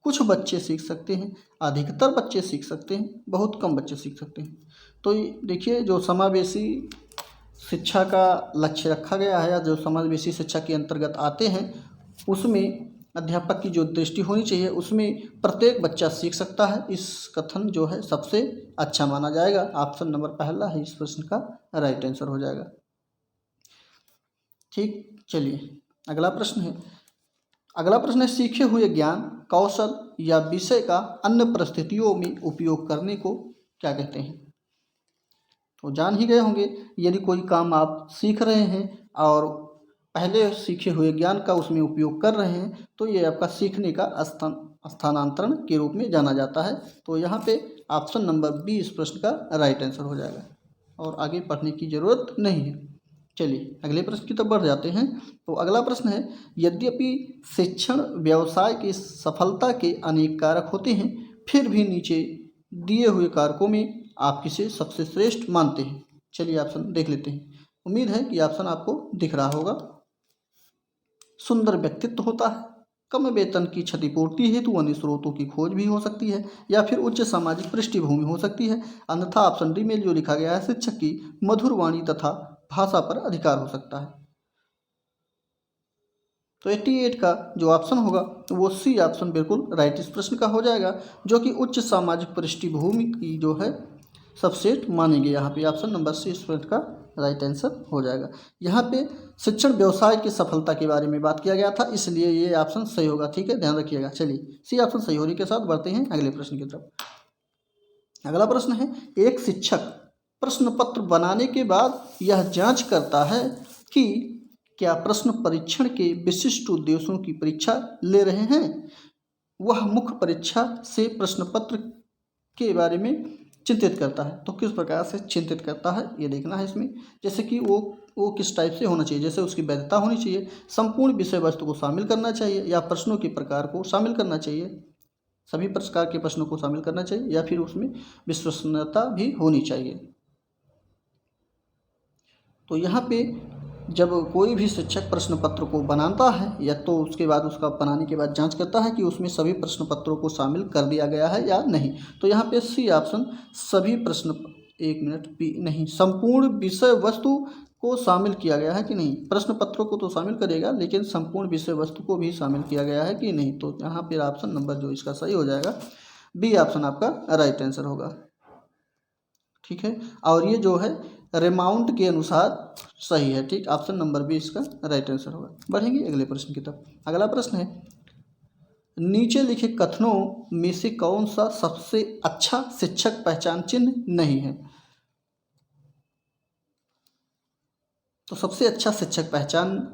कुछ बच्चे सीख सकते हैं, अधिकतर बच्चे सीख सकते हैं, बहुत कम बच्चे सीख सकते हैं। तो देखिए, जो समावेशी शिक्षा का लक्ष्य रखा गया है या जो समावेशी शिक्षा के अंतर्गत आते हैं, उसमें अध्यापक की जो दृष्टि होनी चाहिए उसमें प्रत्येक बच्चा सीख सकता है, इस कथन जो है सबसे अच्छा माना जाएगा। ऑप्शन नंबर पहला है इस प्रश्न का राइट आंसर हो जाएगा। ठीक, चलिए अगला प्रश्न है। अगला प्रश्न है, सीखे हुए ज्ञान, कौशल या विषय का अन्य परिस्थितियों में उपयोग करने को क्या कहते हैं? तो जान ही गए होंगे, यदि कोई काम आप सीख रहे हैं और पहले सीखे हुए ज्ञान का उसमें उपयोग कर रहे हैं, तो ये आपका सीखने का स्थानांतरण के रूप में जाना जाता है। तो यहाँ पे ऑप्शन नंबर बी इस प्रश्न का राइट आंसर हो जाएगा और आगे पढ़ने की ज़रूरत नहीं है। चलिए अगले प्रश्न की तरफ बढ़ जाते हैं। तो अगला प्रश्न है, यद्यपि शिक्षण व्यवसाय की सफलता के अनेक कारक होते हैं, फिर भी नीचे दिए हुए कारकों में आप किसे सबसे श्रेष्ठ मानते हैं? चलिए ऑप्शन देख लेते हैं। उम्मीद है कि ऑप्शन आपको दिख रहा होगा। सुंदर व्यक्तित्व होता है, कम वेतन की क्षतिपूर्ति हेतु अन्य स्रोतों की खोज भी हो सकती है, या फिर उच्च सामाजिक पृष्ठभूमि हो सकती है। अन्यथा ऑप्शन डी में जो लिखा गया है, शिक्षक की मधुर वाणी तथा भाषा पर अधिकार हो सकता है। तो 88 का जो ऑप्शन होगा वो सी ऑप्शन बिल्कुल राइट इस प्रश्न का हो जाएगा, जो कि उच्च सामाजिक पृष्ठभूमि की जो है सबसे मानेंगे। यहाँ पे ऑप्शन नंबर सी इस प्रश्न का राइट आंसर हो जाएगा। यहाँ पे शिक्षण व्यवसाय की सफलता के बारे में बात किया गया था, इसलिए ये ऑप्शन सही होगा। ठीक है, ध्यान रखिएगा। चलिए सी ऑप्शन सही होने के साथ बढ़ते हैं अगले प्रश्न की तरफ। अगला प्रश्न है, एक शिक्षक प्रश्न पत्र बनाने के बाद यह जांच करता है कि क्या प्रश्न परीक्षण के विशिष्ट उद्देश्यों की परीक्षा ले रहे हैं। वह मुख्य परीक्षा से प्रश्न पत्र के बारे में चिंतित करता है। तो किस प्रकार से चिंतित करता है ये देखना है इसमें। जैसे कि वो किस टाइप से होना चाहिए, जैसे उसकी वैधता होनी चाहिए, संपूर्ण विषय वस्तु को शामिल करना चाहिए, या प्रश्नों के प्रकार को शामिल करना चाहिए, सभी प्रकार के प्रश्नों को शामिल करना चाहिए, या फिर उसमें विश्वसनीयता भी होनी चाहिए। तो यहाँ पे जब कोई भी शिक्षक प्रश्न पत्र को बनाता है, या तो उसके बाद उसका बनाने के बाद जांच करता है कि उसमें सभी प्रश्न पत्रों को शामिल कर दिया गया है या नहीं। तो यहाँ पे सी ऑप्शन सभी प्रश्न, एक मिनट, बी नहीं, संपूर्ण विषय वस्तु को शामिल किया गया है कि नहीं। प्रश्न पत्रों को तो शामिल करेगा, लेकिन संपूर्ण विषय वस्तु को भी शामिल किया गया है कि नहीं। तो यहाँ पर ऑप्शन नंबर जो इसका सही हो जाएगा, बी ऑप्शन आपका राइट आंसर होगा। ठीक है, और ये जो है रेमाउंट के अनुसार सही है। ठीक, ऑप्शन नंबर बी इसका राइट आंसर होगा। बढ़ेंगे अगले प्रश्न की तरफ। अगला प्रश्न है, नीचे लिखे कथनों में से कौन सा सबसे अच्छा शिक्षक पहचान चिन्ह नहीं है। तो सबसे अच्छा शिक्षक पहचान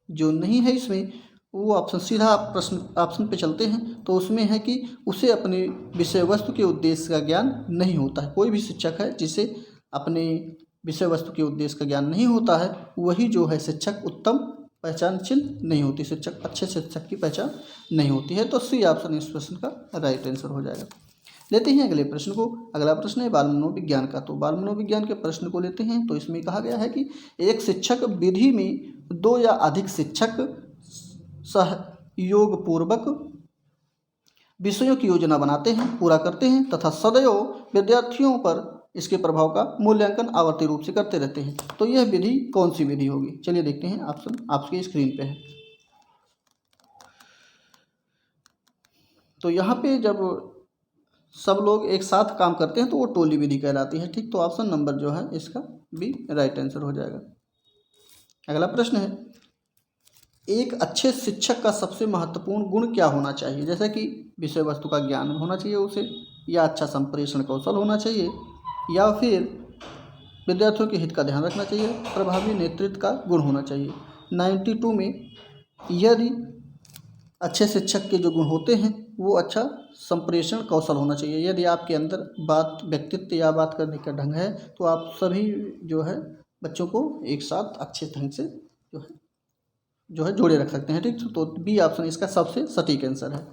जो नहीं है इसमें, वो ऑप्शन सीधा प्रश्न ऑप्शन पे चलते हैं। तो उसमें है कि उसे अपने विषय वस्तु के उद्देश्य का ज्ञान नहीं होता है। कोई भी शिक्षक है जिसे अपने विषय वस्तु के उद्देश्य का ज्ञान नहीं होता है, वही जो है शिक्षक उत्तम पहचान चिन्ह नहीं होती, शिक्षक अच्छे शिक्षक की पहचान नहीं होती है। तो सी ऑप्शन इस प्रश्न का राइट आंसर हो जाएगा। लेते हैं अगले प्रश्न को। अगला प्रश्न है बाल मनोविज्ञान का। तो बाल मनोविज्ञान के प्रश्न को लेते हैं। तो इसमें कहा गया है कि एक शिक्षक विधि में दो या अधिक शिक्षक सहयोगपूर्वक विषयों की योजना बनाते हैं, पूरा करते हैं तथा सदैव विद्यार्थियों पर इसके प्रभाव का मूल्यांकन आवर्ती रूप से करते रहते हैं। तो यह विधि कौन सी विधि होगी? चलिए देखते हैं, ऑप्शन आपकी स्क्रीन पे है। तो यहाँ पे जब सब लोग एक साथ काम करते हैं तो वो टोली विधि कहलाती है। ठीक, तो ऑप्शन नंबर जो है इसका बी राइट आंसर हो जाएगा। अगला प्रश्न है, एक अच्छे शिक्षक का सबसे महत्वपूर्ण गुण क्या होना चाहिए? जैसे कि विषय वस्तु का ज्ञान होना चाहिए उसे, या अच्छा संप्रेषण कौशल होना चाहिए, या फिर विद्यार्थियों के हित का ध्यान रखना चाहिए, प्रभावी नेतृत्व का गुण होना चाहिए। 92 में यदि अच्छे शिक्षक के जो गुण होते हैं वो अच्छा संप्रेषण कौशल होना चाहिए। यदि आपके अंदर बात व्यक्तित्व या बात करने का ढंग है तो आप सभी जो है बच्चों को एक साथ अच्छे ढंग से जो है जोड़े रख सकते हैं। ठीक, तो बी ऑप्शन इसका सबसे सटीक आंसर है।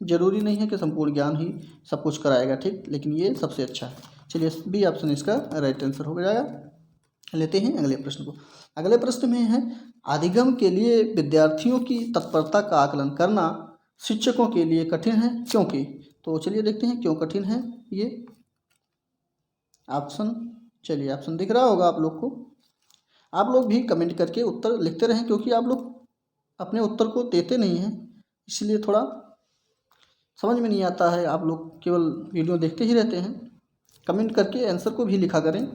जरूरी नहीं है कि संपूर्ण ज्ञान ही सब कुछ कराएगा, ठीक, लेकिन ये सबसे अच्छा है। चलिए बी ऑप्शन इसका राइट आंसर हो जाएगा। लेते हैं अगले प्रश्न को। अगले प्रश्न में है, अधिगम के लिए विद्यार्थियों की तत्परता का आकलन करना शिक्षकों के लिए कठिन है, क्योंकि? तो चलिए देखते हैं क्यों कठिन है ये ऑप्शन। चलिए ऑप्शन दिख रहा होगा आप लोग को, आप लोग भी कमेंट करके उत्तर लिखते रहें, क्योंकि आप लोग अपने उत्तर को देते नहीं हैं, इसलिए थोड़ा समझ में नहीं आता है। आप लोग केवल वीडियो देखते ही रहते हैं। कमेंट करके आंसर को भी लिखा करें,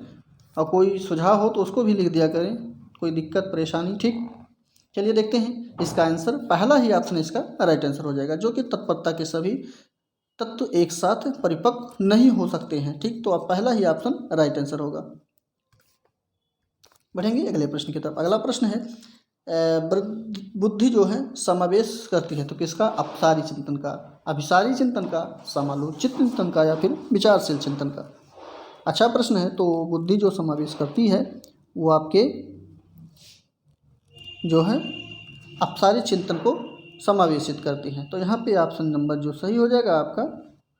और कोई सुझाव हो तो उसको भी लिख दिया करें, कोई दिक्कत परेशानी। ठीक, चलिए देखते हैं इसका आंसर। पहला ही ऑप्शन इसका राइट आंसर हो जाएगा, जो कि तत्परता के सभी तत्व एक साथ परिपक्व नहीं हो सकते हैं। ठीक, तो अब पहला ही ऑप्शन राइट आंसर होगा। बढ़ेंगे अगले प्रश्न की तरफ। अगला प्रश्न है, बुद्धि जो है समावेश करती है, तो किसका? अपसारी चिंतन का, अभिसारी चिंतन का, समालोचित चिंतन का, या फिर विचारशील चिंतन का? अच्छा प्रश्न है। तो बुद्धि जो समावेश करती है वो आपके जो है अपसारी चिंतन को समावेशित करती है। तो यहाँ पे ऑप्शन नंबर जो सही हो जाएगा आपका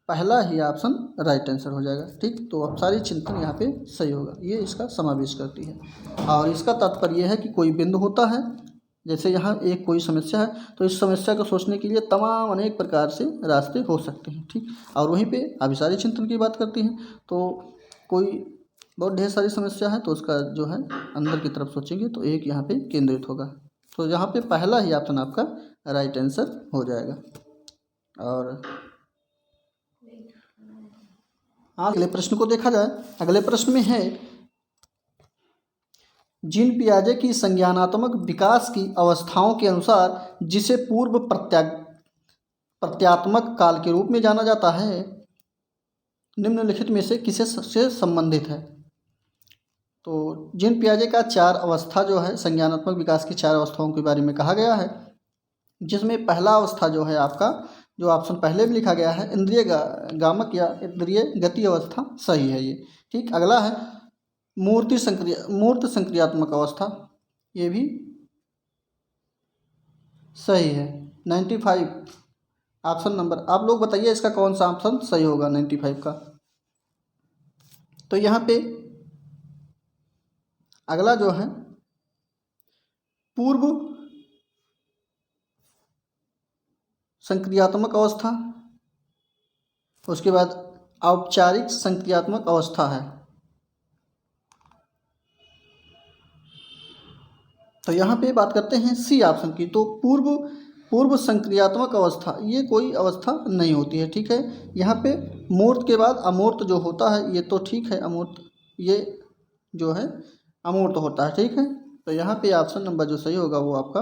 पहला ही ऑप्शन राइट आंसर हो जाएगा। ठीक, तो अपसारी चिंतन यहाँ पे सही होगा, ये इसका समावेश करती है। और इसका तात्पर्य है कि कोई बिंदु होता है, जैसे यहाँ एक कोई समस्या है तो इस समस्या को सोचने के लिए तमाम अनेक प्रकार से रास्ते हो सकते हैं। ठीक, और वहीं पे अभिसारी चिंतन की बात करती हैं, तो कोई बहुत ढेर सारी समस्या है तो उसका जो है अंदर की तरफ सोचेंगे तो एक यहाँ पे केंद्रित होगा। तो यहाँ पे पहला ही ऑप्शन आपका राइट आंसर हो जाएगा। और अगले प्रश्न को देखा जाए। अगले प्रश्न में है, जीन पियाजे की संज्ञानात्मक विकास की अवस्थाओं के अनुसार जिसे पूर्व प्रत्यात्मक काल के रूप में जाना जाता है, निम्नलिखित में से किसे से संबंधित है? तो जीन पियाजे का 4 अवस्था जो है, संज्ञानात्मक विकास की 4 अवस्थाओं के बारे में कहा गया है, जिसमें पहला अवस्था जो है आपका, जो ऑप्शन पहले भी लिखा गया है, इंद्रिय गामक या इंद्रिय गति अवस्था, सही है ये। ठीक, अगला है मूर्त संक्रियात्मक अवस्था, ये भी सही है। 95 ऑप्शन नंबर, आप लोग बताइए इसका कौन सा ऑप्शन सही होगा 95 का? तो यहाँ पे अगला जो है पूर्व संक्रियात्मक अवस्था, उसके बाद औपचारिक संक्रियात्मक अवस्था है। तो यहाँ पे बात करते हैं सी ऑप्शन की। तो पूर्व संक्रियात्मक अवस्था ये कोई अवस्था नहीं होती है। ठीक है, यहाँ पे मूर्त के बाद अमूर्त जो होता है, ये तो ठीक है, अमूर्त ये जो है अमूर्त होता है। ठीक है, तो यहाँ पे ऑप्शन नंबर जो सही होगा वो आपका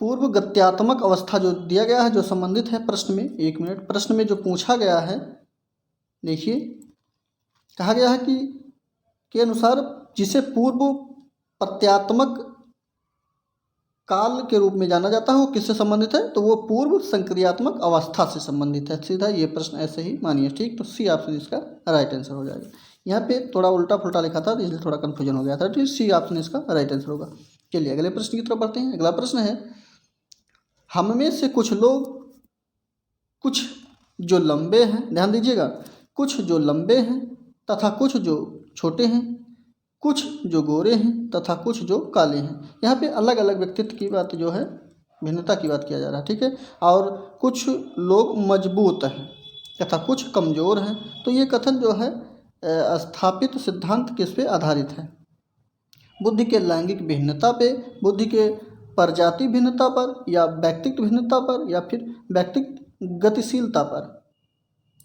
पूर्व गत्यात्मक अवस्था जो दिया गया है, जो संबंधित है प्रश्न में, 1 मिनट, प्रश्न में जो पूछा गया है, देखिए कहा गया है कि के अनुसार जिसे पूर्व प्रत्यात्मक काल के रूप में जाना जाता है वो किससे संबंधित है, तो वो पूर्व संक्रियात्मक अवस्था से संबंधित है। सीधा ये प्रश्न ऐसे ही मानिए, ठीक। तो सी ऑप्शन इसका राइट आंसर हो जाएगा। यहाँ पे थोड़ा उल्टा फुल्टा लिखा था तो इसलिए थोड़ा कन्फ्यूजन हो गया था, ठीक। सी ऑप्शन इसका राइट आंसर होगा। चलिए अगले प्रश्न की तरफ बढ़ते हैं। अगला प्रश्न है, हम में से कुछ लोग, कुछ जो लंबे हैं, ध्यान दीजिएगा, कुछ जो लंबे हैं तथा कुछ जो छोटे हैं, कुछ जो गोरे हैं तथा कुछ जो काले हैं। यहाँ पे अलग अलग व्यक्तित्व की बात जो है, भिन्नता की बात किया जा रहा है, ठीक है। और कुछ लोग मजबूत हैं तथा कुछ कमज़ोर हैं। तो ये कथन जो है स्थापित सिद्धांत किस पे आधारित है? बुद्धि के लैंगिक भिन्नता पे, बुद्धि के प्रजाति भिन्नता पर, या व्यक्तित्व भिन्नता पर, या फिर व्यक्तित्व गतिशीलता पर।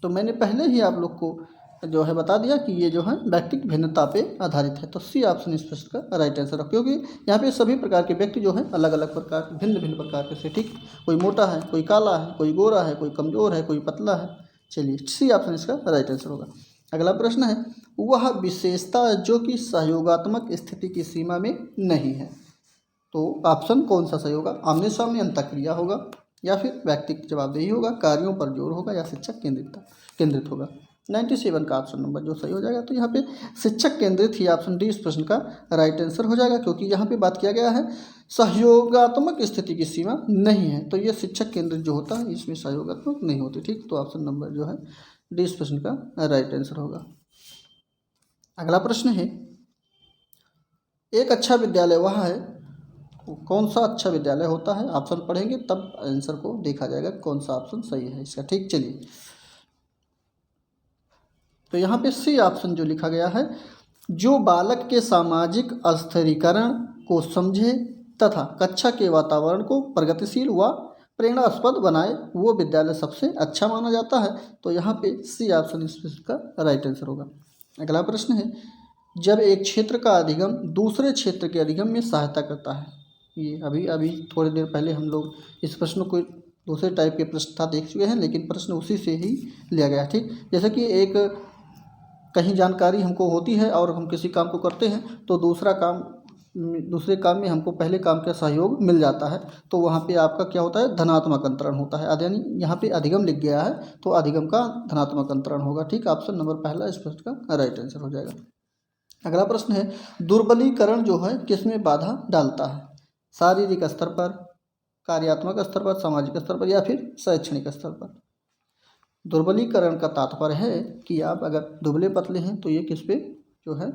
तो मैंने पहले ही आप लोग को जो है बता दिया कि ये जो है व्यक्तित्व भिन्नता पे आधारित है। तो सी ऑप्शन इस प्रश्न का राइट आंसर है, क्योंकि यहाँ पे सभी प्रकार के व्यक्ति जो है अलग अलग प्रकार, भिन्न भिन्न प्रकार के से, ठीक। कोई मोटा है, कोई काला है, कोई गोरा है, कोई कमज़ोर है, कोई पतला है। चलिए सी ऑप्शन इसका राइट आंसर होगा। अगला प्रश्न है, वह विशेषता जो कि सहयोगात्मक स्थिति की सीमा में नहीं है। तो ऑप्शन कौन सा सही होगा? आमने सामने अंतःक्रिया होगा, या फिर व्यक्तिगत जवाबदेही होगा, कार्यों पर जोर होगा, या शिक्षक केंद्रित होगा। 97 का ऑप्शन नंबर जो सही हो जाएगा। तो यहाँ पे शिक्षक केंद्रित ही ऑप्शन डी इस प्रश्न का राइट आंसर हो जाएगा, क्योंकि यहाँ पे बात किया गया है सहयोगात्मक स्थिति की सीमा नहीं है। तो ये शिक्षक केंद्रित जो होता है इसमें सहयोगात्मक नहीं होती, ठीक। तो ऑप्शन नंबर जो है डी इस प्रश्न का राइट आंसर होगा। अगला प्रश्न है, एक अच्छा विद्यालय वह है, कौन सा अच्छा विद्यालय होता है? ऑप्शन पढ़ेंगे तब आंसर को देखा जाएगा कौन सा ऑप्शन सही है इसका, ठीक। चलिए तो यहाँ पे सी ऑप्शन जो लिखा गया है, जो बालक के सामाजिक स्थिरीकरण को समझे तथा कक्षा के वातावरण को प्रगतिशील व प्रेरणास्पद बनाए, वो विद्यालय सबसे अच्छा माना जाता है। तो यहाँ पे सी ऑप्शन इस प्रश्न का राइट आंसर होगा। अगला प्रश्न है, जब एक क्षेत्र का अधिगम दूसरे क्षेत्र के अधिगम में सहायता करता है। ये अभी थोड़ी देर पहले हम लोग इस प्रश्न को दूसरे टाइप के प्रश्न था देख चुके हैं, लेकिन प्रश्न उसी से ही लिया गया, ठीक। जैसे कि एक कहीं जानकारी हमको होती है और हम किसी काम को करते हैं तो दूसरे काम में हमको पहले काम का सहयोग मिल जाता है, तो वहाँ पे आपका क्या होता है, धनात्मक अंतरण होता है। यानी यहाँ पे अधिगम लिख गया है तो अधिगम का धनात्मक अंतरण होगा, ठीक। ऑप्शन नंबर पहला इस प्रश्न का राइट आंसर हो जाएगा। अगला प्रश्न है, दुर्बलीकरण जो है किसमें बाधा डालता है? शारीरिक स्तर पर, कार्यात्मक स्तर पर, सामाजिक स्तर पर, या फिर शैक्षणिक स्तर पर। दुर्बलीकरण का तात्पर्य है कि आप अगर दुबले पतले हैं तो ये किस पे जो है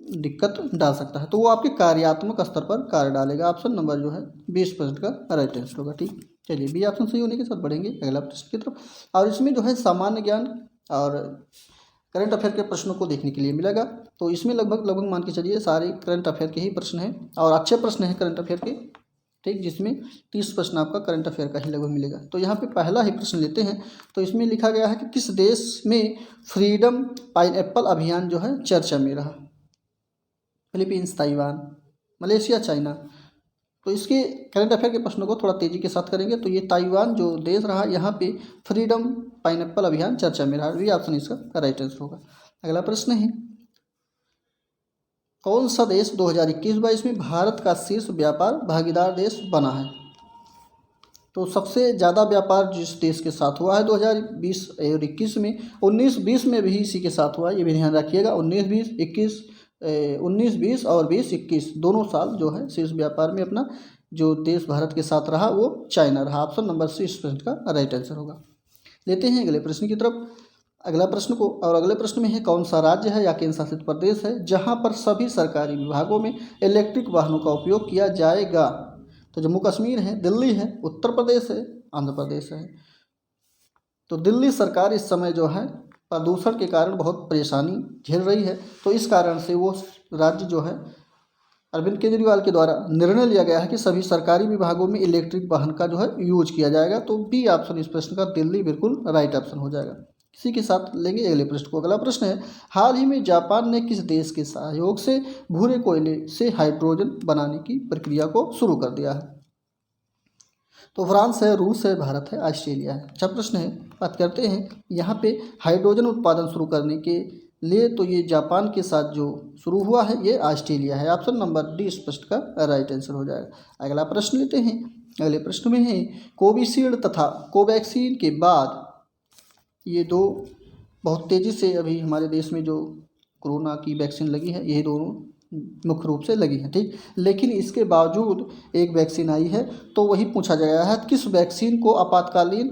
दिक्कत डाल सकता है, तो वो आपके कार्यात्मक स्तर पर कार्य डालेगा। ऑप्शन नंबर जो है 20% का राइट आंसर होगा, ठीक। चलिए बी ऑप्शन सही होने के साथ बढ़ेंगे अगला प्रश्न की तरफ। और इसमें जो है सामान्य ज्ञान और करंट अफेयर के प्रश्नों को देखने के लिए मिलेगा। तो इसमें लगभग मान के चलिए सारे करंट अफेयर के ही प्रश्न हैं और अच्छे प्रश्न हैं करंट अफेयर के, ठीक। जिसमें 30 प्रश्न आपका करंट अफेयर का ही लगभग मिलेगा। तो यहाँ पे पहला ही प्रश्न लेते हैं। तो इसमें लिखा गया है कि किस देश में फ्रीडम पाइनएप्पल अभियान जो है चर्चा में रहा? Philippines, Taiwan, Malaysia, China. तो इसके करंट अफेयर के प्रश्नों को थोड़ा तेज़ी के साथ करेंगे। तो ये ताइवान जो देश रहा, यहाँ पे फ्रीडम पाइनएप्पल अभियान चर्चा में रहा। ये ऑप्शन इसका राइट आंसर होगा। अगला प्रश्न है, कौन सा देश 2021-22 में भारत का शीर्ष व्यापार भागीदार देश बना है? तो सबसे ज़्यादा व्यापार जिस देश के साथ हुआ है 2020 और 21 में, 19-20 में भी इसी के साथ हुआ, ये भी ध्यान रखिएगा। 19-20 और 20-21 दोनों साल जो है शीर्ष व्यापार में अपना जो देश भारत के साथ रहा वो चाइना रहा। ऑप्शन नंबर सी इस प्रश्न का राइट आंसर होगा। लेते हैं अगले प्रश्न की तरफ। अगला प्रश्न को, और अगले प्रश्न में है, कौन सा राज्य है या केंद्र शासित प्रदेश है जहां पर सभी सरकारी विभागों में इलेक्ट्रिक वाहनों का उपयोग किया जाएगा? तो जम्मू कश्मीर है, दिल्ली है, उत्तर प्रदेश है, आंध्र प्रदेश है। तो दिल्ली सरकार इस समय जो है प्रदूषण के कारण बहुत परेशानी झेल रही है, तो इस कारण से वो राज्य जो है अरविंद केजरीवाल के द्वारा निर्णय लिया गया है कि सभी सरकारी विभागों में इलेक्ट्रिक वाहन का जो है यूज किया जाएगा। तो बी ऑप्शन इस प्रश्न का दिल्ली बिल्कुल राइट ऑप्शन हो जाएगा। इसी के साथ लेंगे अगले प्रश्न को। अगला प्रश्न है, हाल ही में जापान ने किस देश के सहयोग से भूरे कोयले से हाइड्रोजन बनाने की प्रक्रिया को शुरू कर दिया है? तो फ्रांस है, रूस है, भारत है, ऑस्ट्रेलिया है। अच्छा प्रश्न है। बात करते हैं यहाँ पे हाइड्रोजन उत्पादन शुरू करने के लिए तो ये जापान के साथ जो शुरू हुआ है ये ऑस्ट्रेलिया है। ऑप्शन नंबर डी इस प्रश्न का राइट आंसर हो जाएगा। अगला प्रश्न लेते हैं। अगले प्रश्न में है कोविशील्ड तथा कोवैक्सीन के बाद ये दो बहुत तेज़ी से अभी हमारे देश में जो कोरोना की वैक्सीन लगी है, यही दोनों मुख्य रूप से लगी है, ठीक। लेकिन इसके बावजूद एक वैक्सीन आई है, तो वही पूछा गया है किस वैक्सीन को आपातकालीन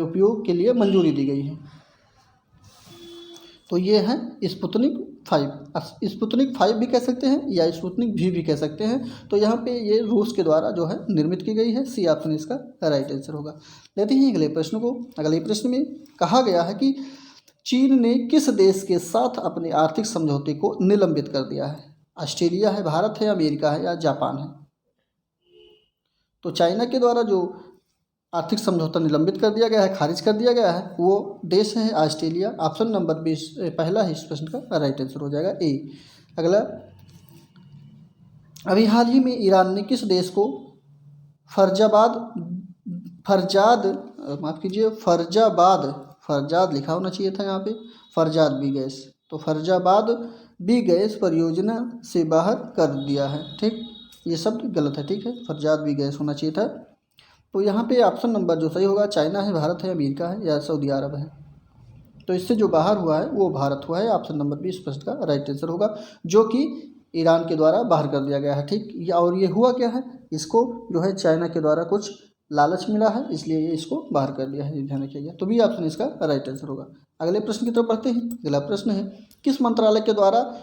उपयोग के लिए मंजूरी दी गई है। तो ये है स्पुतनिक 5। स्पुतनिक 5 भी कह सकते हैं या स्पुतनिक भी कह सकते हैं। तो यहाँ पे ये रूस के द्वारा जो है निर्मित की गई है। सी ऑप्शन इसका राइट आंसर होगा। लेते हैं अगले प्रश्न को। अगले प्रश्न में कहा गया है कि चीन ने किस देश के साथ अपने आर्थिक समझौते को निलंबित कर दिया है। ऑस्ट्रेलिया है, भारत है, अमेरिका है या जापान है। तो चाइना के द्वारा जो आर्थिक समझौता निलंबित कर दिया गया है, खारिज कर दिया गया है, वो देश है ऑस्ट्रेलिया। ऑप्शन नंबर 20 पहला है इस प्रश्न का राइट आंसर हो जाएगा ए। अगला, अभी हाल ही में ईरान ने किस देश को फरजाद लिखा होना चाहिए था यहाँ पे, फरजाद बी गैस, तो फरजाबाद बी गैस परियोजना से बाहर कर दिया है, ठीक। ये सब गलत है, ठीक है, फरजाद बी गैस होना चाहिए था। तो यहाँ पे ऑप्शन नंबर जो सही होगा चाइना है, भारत है, अमेरिका है या सऊदी अरब है। तो इससे जो बाहर हुआ है वो भारत हुआ है। ऑप्शन नंबर 20 प्रश्न का राइट आंसर होगा, जो कि ईरान के द्वारा बाहर कर दिया गया है, ठीक। और ये हुआ क्या है, इसको जो है चाइना के द्वारा कुछ लालच मिला है, इसलिए ये इसको बाहर कर दिया है, ध्यान रखिएगा। तो भी ऑप्शन इसका राइट आंसर होगा। अगले प्रश्न की तरफ बढ़ते हैं। अगला प्रश्न है किस मंत्रालय के द्वारा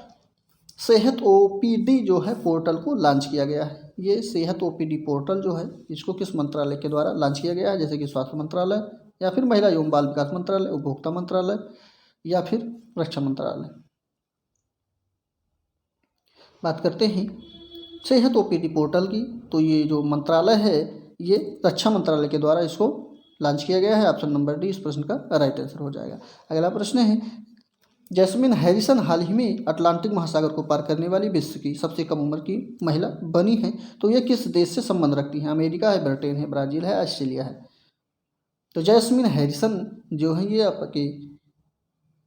सेहत ओपीडी जो है पोर्टल को लॉन्च किया गया है। ये सेहत ओपीडी पोर्टल जो है इसको किस मंत्रालय के द्वारा लॉन्च किया गया है, जैसे कि स्वास्थ्य मंत्रालय या फिर महिला एवं बाल विकास मंत्रालय, उपभोक्ता मंत्रालय या फिर रक्षा मंत्रालय। बात करते हैं सेहत ओपीडी पोर्टल की, तो ये जो मंत्रालय है ये रक्षा मंत्रालय के द्वारा इसको लॉन्च किया गया है। ऑप्शन नंबर डी इस प्रश्न का राइट आंसर हो जाएगा। अगला प्रश्न है जैस्मिन हैरिसन हाल ही में अटलांटिक महासागर को पार करने वाली विश्व की सबसे कम उम्र की महिला बनी है। तो ये किस देश से संबंध रखती है, अमेरिका है, ब्रिटेन है, ब्राज़ील है, ऑस्ट्रेलिया है। तो जैस्मिन हैरिसन जो है ये आपकी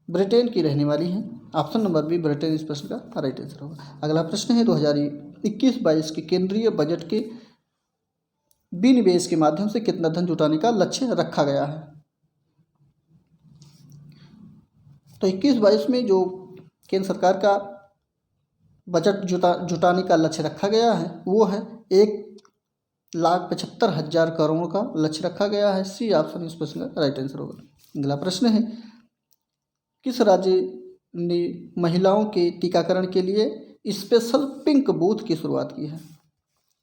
ब्रिटेन की रहने वाली है। ऑप्शन नंबर बी ब्रिटेन इस प्रश्न का राइट आंसर होगा। अगला प्रश्न है 2021-22 के केंद्रीय बजट के विनिवेश के माध्यम से कितना धन जुटाने का लक्ष्य रखा गया है। तो 21-22 में जो केंद्र सरकार का बजट जुटाने का लक्ष्य रखा गया है वो है 1,75,000 करोड़ का लक्ष्य रखा गया है। सी ऑप्शन इस प्रश्न का राइट आंसर होगा। अगला प्रश्न है किस राज्य ने महिलाओं के टीकाकरण के लिए स्पेशल पिंक बूथ की शुरुआत की है।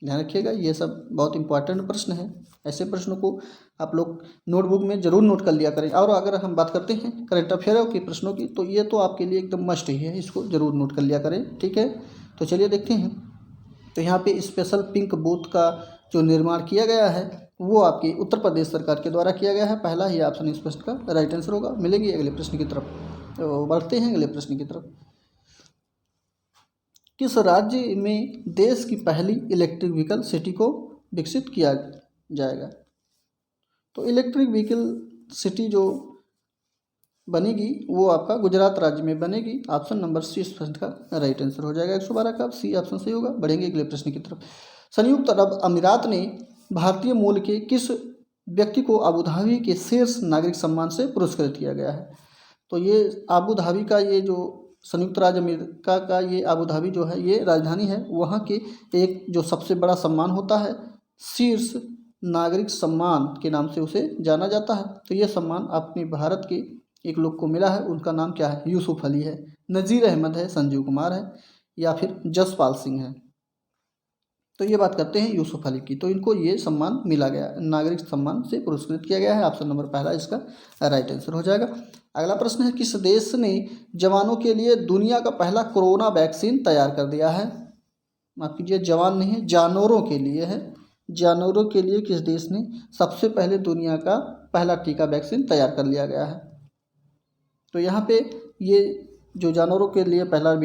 ध्यान रखिएगा, ये सब बहुत इंपॉर्टेंट प्रश्न है। ऐसे प्रश्नों को आप लोग नोटबुक में ज़रूर नोट कर लिया करें। और अगर हम बात करते हैं करंट अफेयर के प्रश्नों की, तो ये तो आपके लिए एकदम मस्ट ही है, इसको ज़रूर नोट कर लिया करें, ठीक है। तो चलिए देखते हैं। तो यहाँ पे स्पेशल पिंक बूथ का जो निर्माण किया गया है वो आपकी उत्तर प्रदेश सरकार के द्वारा किया गया है। पहला ही ऑप्शन इस प्रश्न का राइट आंसर होगा। मिलेंगे अगले प्रश्न की तरफ, तो बढ़ते हैं अगले प्रश्न की तरफ। किस राज्य में देश की पहली इलेक्ट्रिक व्हीकल सिटी को विकसित किया जाएगा। तो इलेक्ट्रिक व्हीकल सिटी जो बनेगी वो आपका गुजरात राज्य में बनेगी। ऑप्शन नंबर सी इस प्रश्न का राइट आंसर हो जाएगा। 112 का सी ऑप्शन सही होगा। बढ़ेंगे अगले प्रश्न की तरफ। संयुक्त अरब अमीरात ने भारतीय मूल के किस व्यक्ति को अबू धाबी के शीर्ष नागरिक सम्मान से पुरस्कृत किया गया है। तो ये अबू धाबी का ये जो संयुक्त राज्य अमेरिका का ये अबू धाबी जो है ये राजधानी है, वहाँ के एक जो सबसे बड़ा सम्मान होता है शीर्ष नागरिक सम्मान के नाम से उसे जाना जाता है। तो ये सम्मान अपने भारत के एक लोग को मिला है, उनका नाम क्या है, यूसुफ अली है, नज़ीर अहमद है, संजीव कुमार है या फिर जसपाल सिंह है। तो ये बात करते हैं यूसुफ अली की। तो इनको ये सम्मान मिला गया, नागरिक सम्मान से पुरस्कृत किया गया है। ऑप्शन नंबर पहला इसका राइट आंसर हो जाएगा। अगला प्रश्न है किस देश ने जवानों के लिए दुनिया का पहला कोरोना वैक्सीन तैयार कर दिया है। माफ कीजिए, जवान नहीं है, जानवरों के लिए है। जानवरों के लिए किस देश ने सबसे पहले दुनिया का पहला टीका वैक्सीन तैयार कर लिया गया है। तो यहाँ पे ये जो जानवरों के लिए पहला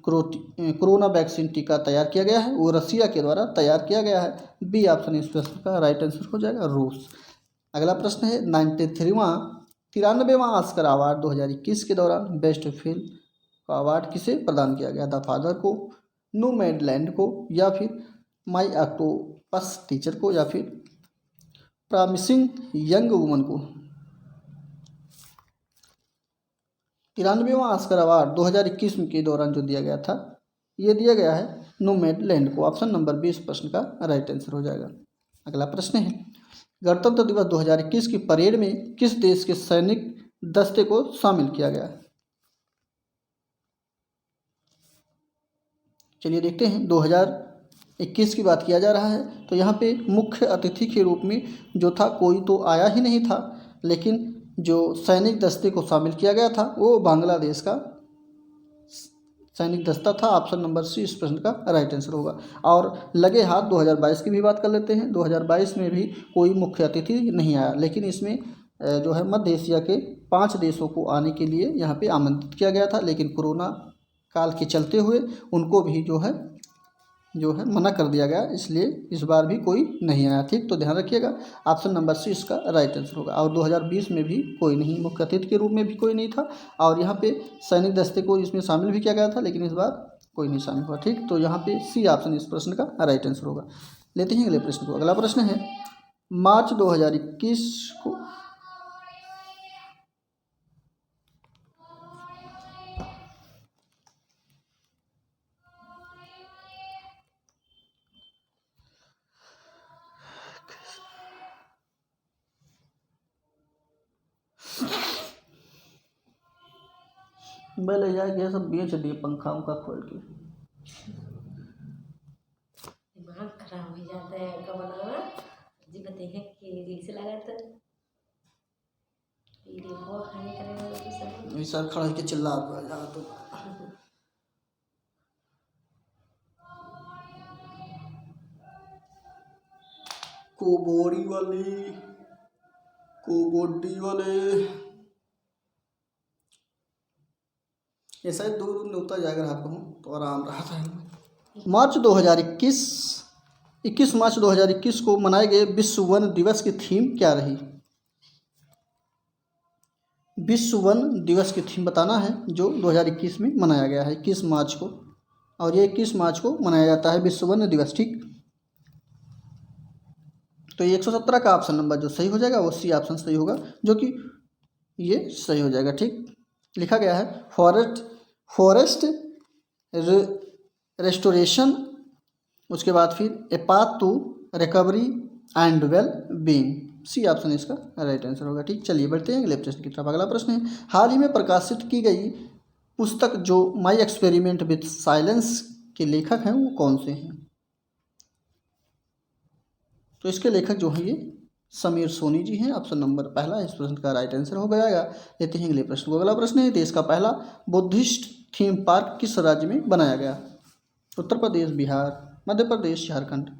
कोरोना वैक्सीन टीका तैयार किया गया है वो रसिया के द्वारा तैयार किया गया है। बी ऑप्शन इस प्रश्न का राइट आंसर हो जाएगा, रूस। अगला प्रश्न है 93वां ऑस्कर अवार्ड 2021 के दौरान बेस्ट फिल्म का अवार्ड किसे प्रदान किया गया? द फादर को, नोमैडलैंड को, या फिर माई ऑक्टोपस टीचर को, या फिर प्रॉमिसिंग यंग वुमन को? 93वां ऑस्कर अवार्ड 2021 के दौरान जो दिया गया था, ये दिया गया है नोमैडलैंड को। ऑप्शन नंबर 20 प्रश्न का राइट आंसर हो जाएगा। अगला प्रश्न है, गणतंत्र दिवस 2021 की परेड में किस देश के सैनिक दस्ते को शामिल किया गया? चलिए देखते हैं। 2021 की बात किया जा रहा है, तो यहाँ पे मुख्य अतिथि के रूप में जो था कोई तो आया ही नहीं था, लेकिन जो सैनिक दस्ते को शामिल किया गया था वो बांग्लादेश का सैनिक दस्ता था। ऑप्शन नंबर सी इस प्रश्न का राइट आंसर होगा। और लगे हाथ 2022 की भी बात कर लेते हैं। 2022 में भी कोई मुख्य अतिथि नहीं आया, लेकिन इसमें जो है मध्य एशिया के 5 देशों को आने के लिए यहाँ पे आमंत्रित किया गया था, लेकिन कोरोना काल के चलते हुए उनको भी जो है मना कर दिया गया, इसलिए इस बार भी कोई नहीं आया। ठीक, तो ध्यान रखिएगा, ऑप्शन नंबर सी इसका राइट आंसर होगा। और 2020 में भी कोई नहीं, मुख्य अतिथि के रूप में भी कोई नहीं था, और यहाँ पे सैनिक दस्ते को इसमें शामिल भी किया गया था, लेकिन इस बार कोई नहीं शामिल हुआ। ठीक, तो यहाँ पे सी ऑप्शन इस प्रश्न का राइट आंसर होगा। लेते हैं अगले प्रश्न को। अगला प्रश्न है, मार्च 2021 को मैं ले जाके सब बेच दिए पंखा उनका खोल के। दिमाग खराब हो जाता है का बनाना जी बताइए कि रील्स लगा था ये वो खाने करेगा तो सब सर खड़ा के चिल्ला रहा तो कोबोड़ी वाले ये शायद दूर होता जाएगा रात को तो आराम रहा था। मार्च 21 मार्च 2021 को मनाए गए विश्व वन दिवस की थीम क्या रही? विश्व वन दिवस की थीम बताना है, जो 2021 में मनाया गया है 21 मार्च को, और ये 21 मार्च को मनाया जाता है विश्व वन दिवस। ठीक, तो ये 117 का ऑप्शन नंबर जो सही हो जाएगा वो सी ऑप्शन सही होगा, जो कि ये सही हो जाएगा। ठीक, लिखा गया है फॉरेस्ट रेस्टोरेशन, उसके बाद फिर a path to recovery and well being, C option इसका राइट आंसर होगा। ठीक, चलिए बढ़ते हैं अगले प्रश्न की तरफ। अगला प्रश्न है, हाल ही में प्रकाशित की गई पुस्तक जो माई एक्सपेरिमेंट विथ साइलेंस के लेखक हैं वो कौन से हैं? तो इसके लेखक जो हैं ये समीर सोनी जी हैं। ऑप्शन नंबर पहला इस प्रश्न का राइट आंसर हो जाएगा। लेते हैं अगले प्रश्न को। अगला प्रश्न है, देश का पहला बुद्धिस्ट थीम पार्क किस राज्य में बनाया गया? उत्तर प्रदेश, बिहार, मध्य प्रदेश, झारखंड।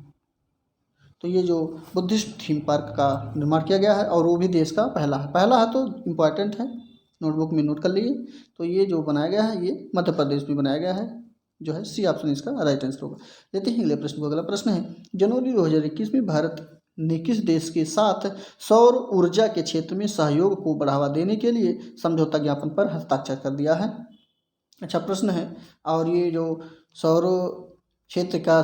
तो ये जो बुद्धिस्ट थीम पार्क का निर्माण किया गया है और वो भी देश का पहला है तो इम्पॉर्टेंट है, नोटबुक में नोट कर लीजिए। तो ये जो बनाया गया है ये मध्य प्रदेश में बनाया गया है, जो है सी ऑप्शन इसका राइट आंसर होगा। लेते हैं अगले प्रश्न को। अगला प्रश्न है, जनवरी 2021 में भारत ने किस देश के साथ सौर ऊर्जा के क्षेत्र में सहयोग को बढ़ावा देने के लिए समझौता ज्ञापन पर हस्ताक्षर कर दिया है? अच्छा प्रश्न है, और ये जो सौर क्षेत्र का